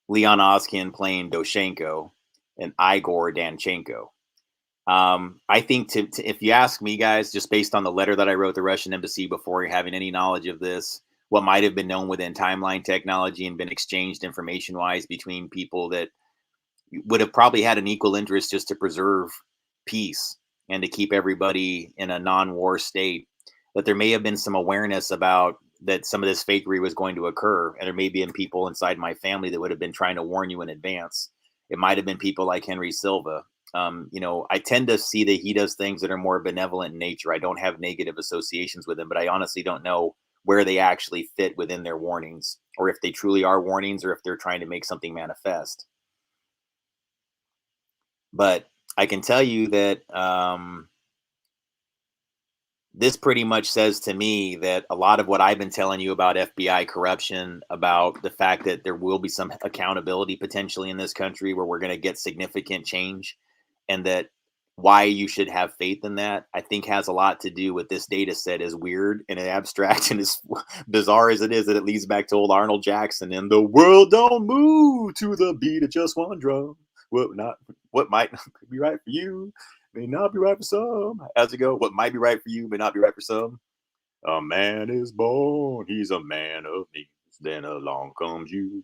Leon Askin playing Doshenko and Igor Danchenko. I think if you ask me, guys, just based on the letter that I wrote the Russian embassy before having any knowledge of this, what might have been known within timeline technology and been exchanged information wise between people that would have probably had an equal interest just to preserve peace and to keep everybody in a non-war state, that there may have been some awareness about that some of this fakery was going to occur. And there may be people inside my family that would have been trying to warn you in advance. It might have been people like Henry Silva. I tend to see that he does things that are more benevolent in nature. I don't have negative associations with him, but I honestly don't know where they actually fit within their warnings, or if they truly are warnings, or if they're trying to make something manifest. But I can tell you that this pretty much says to me that a lot of what I've been telling you about FBI corruption, about the fact that there will be some accountability potentially in this country where we're going to get significant change, and that why you should have faith in that, I think has a lot to do with this data set, as weird and abstract and as bizarre as it is, that it leads back to old Arnold Jackson and the world don't move to the beat of just one drum. What might be right for you may not be right for some. How's it go? What might be right for you may not be right for some. A man is born, he's a man of needs. Then along comes you.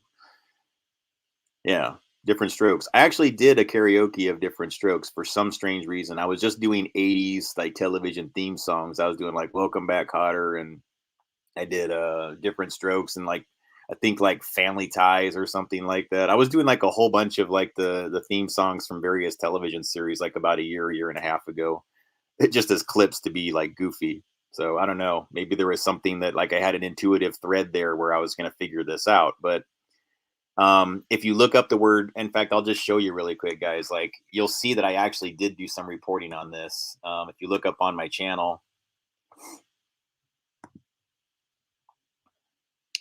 Yeah, Diff'rent Strokes. I actually did a karaoke of Diff'rent Strokes for some strange reason. I was just doing 80s like television theme songs. I was doing like Welcome Back Kotter, and I did Diff'rent Strokes, and like I think like Family Ties or something like that. I was doing like a whole bunch of like the theme songs from various television series like about a year and a half ago. It just as clips to be like goofy. So I don't know. Maybe there was something that like I had an intuitive thread there where I was going to figure this out. But if you look up the word, in fact, I'll just show you really quick, guys. Like you'll see that I actually did do some reporting on this. If you look up on my channel,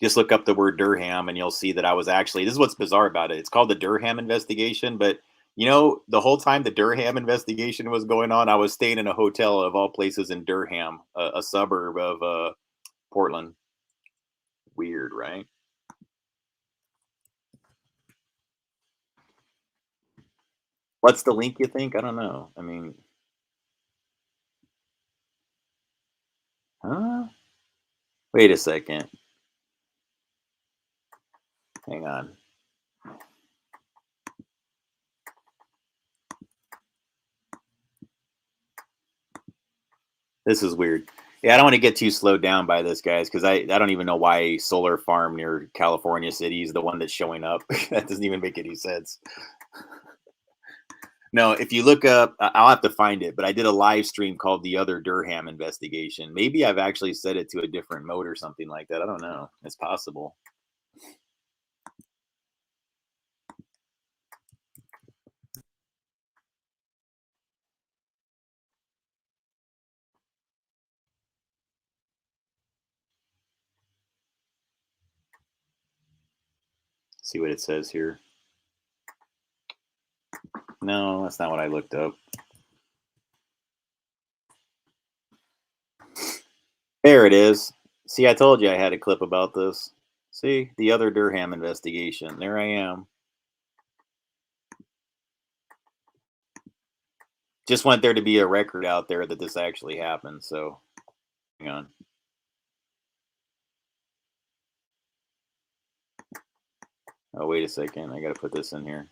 just look up the word Durham and you'll see that I was actually, this is what's bizarre about it. It's called the Durham investigation, but the whole time the Durham investigation was going on, I was staying in a hotel of all places in Durham, a suburb of Portland. Weird, right? What's the link, you think? I don't know. I mean, huh? Wait a second. Hang on. This is weird. Yeah, I don't want to get too slowed down by this, guys, because I don't even know why solar farm near California City is the one that's showing up. That doesn't even make any sense. No, if you look up, I'll have to find it, but I did a live stream called The Other Durham Investigation. Maybe I've actually set it to a different mode or something like that. I don't know. It's possible. See what it says here. No, that's not what I looked up. There it is. See, I told you I had a clip about this. See, The Other Durham Investigation. There I am. Just want there to be a record out there that this actually happened. So, hang on. Oh, wait a second. I got to put this in here.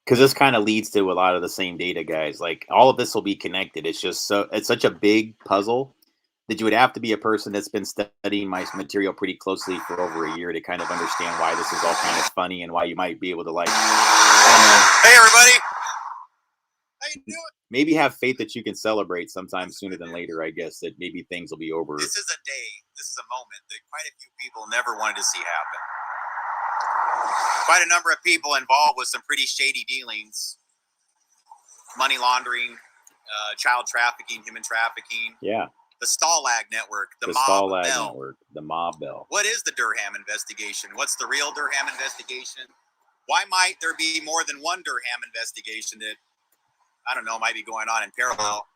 Because this kind of leads to a lot of the same data, guys. Like all of this will be connected. It's just it's such a big puzzle that you would have to be a person that's been studying my material pretty closely for over a year to kind of understand why this is all kind of funny and why you might be able to like, hey everybody, how you doing? Maybe have faith that you can celebrate sometime sooner than later. I guess that maybe things will be over. This is a day, this is a moment that quite a few people never wanted to see happen. Quite a number of people involved with some pretty shady dealings, money laundering, child trafficking, human trafficking. Yeah. The Stalag network, the Stalag network, the mob bell. What is the Durham investigation? What's the real Durham investigation? Why might there be more than one Durham investigation that, I don't know, might be going on in parallel?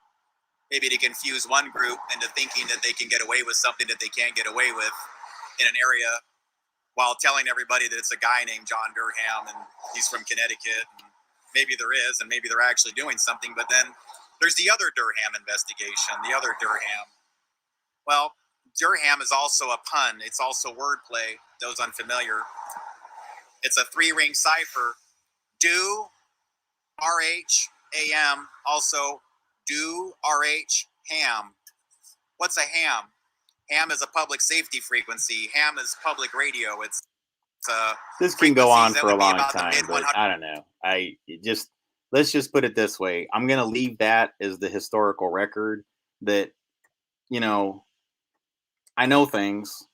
Maybe to confuse one group into thinking that they can get away with something that they can't get away with in an area, while telling everybody that it's a guy named John Durham and he's from Connecticut. And maybe there is, and maybe they're actually doing something. But then there's the other Durham investigation, the other Durham. Well, Durham is also a pun. It's also wordplay, those unfamiliar. It's a 3-ring cipher. Do, R-H-A-M, also do, R-H, ham. What's a ham? Ham is a public safety frequency. Ham is public radio. It's this can go on for a long time, but I don't know. Let's just put it this way. I'm going to leave that as the historical record that, you know, I know things.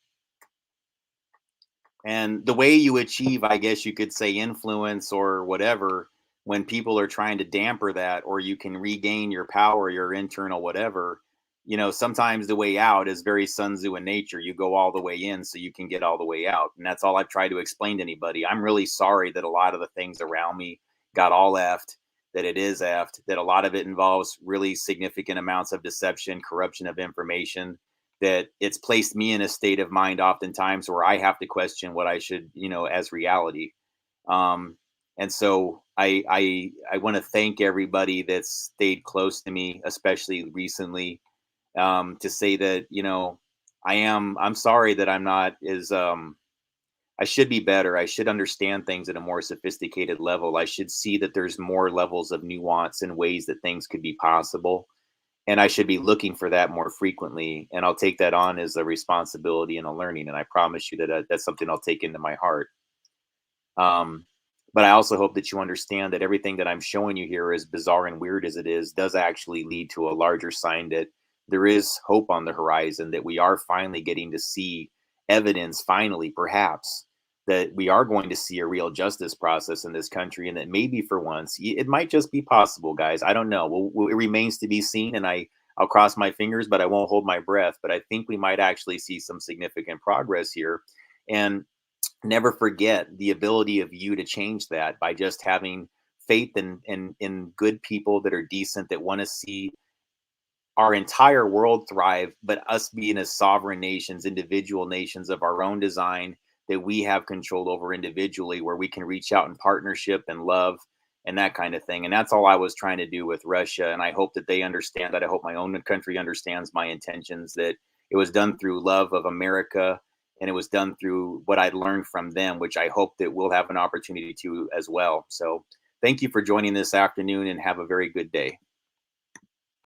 And the way you achieve, I guess you could say, influence or whatever, when people are trying to damper that, or you can regain your power, your internal whatever, you know, sometimes the way out is very Sun Tzu in nature. You go all the way in so you can get all the way out. And that's all I've tried to explain to anybody. I'm really sorry that a lot of the things around me got all effed, that it is effed, that a lot of it involves really significant amounts of deception, corruption of information, that it's placed me in a state of mind oftentimes where I have to question what I should, you know, as reality. And so I want to thank everybody that's stayed close to me, especially recently, to say that, you know, I'm sorry that I'm not as, I should be better. I should understand things at a more sophisticated level. I should see that there's more levels of nuance and ways that things could be possible. And I should be looking for that more frequently. And I'll take that on as a responsibility and a learning. And I promise you that that's something I'll take into my heart. But I also hope that you understand that everything that I'm showing you here, as bizarre and weird as it is, does actually lead to a larger sign that there is hope on the horizon, that we are finally getting to see evidence, finally, perhaps, that we are going to see a real justice process in this country, and that maybe for once, it might just be possible, guys. I don't know. It remains to be seen, and I'll cross my fingers, but I won't hold my breath. But I think we might actually see some significant progress here. And never forget the ability of you to change that by just having faith in good people that are decent, that want to see our entire world thrive, but us being as sovereign nations, individual nations of our own design, that we have control over individually, where we can reach out in partnership and love and that kind of thing. And that's all I was trying to do with Russia. And I hope that they understand that. I hope my own country understands my intentions, that it was done through love of America, and it was done through what I'd learned from them, which I hope that we'll have an opportunity to as well. So thank you for joining this afternoon, and have a very good day.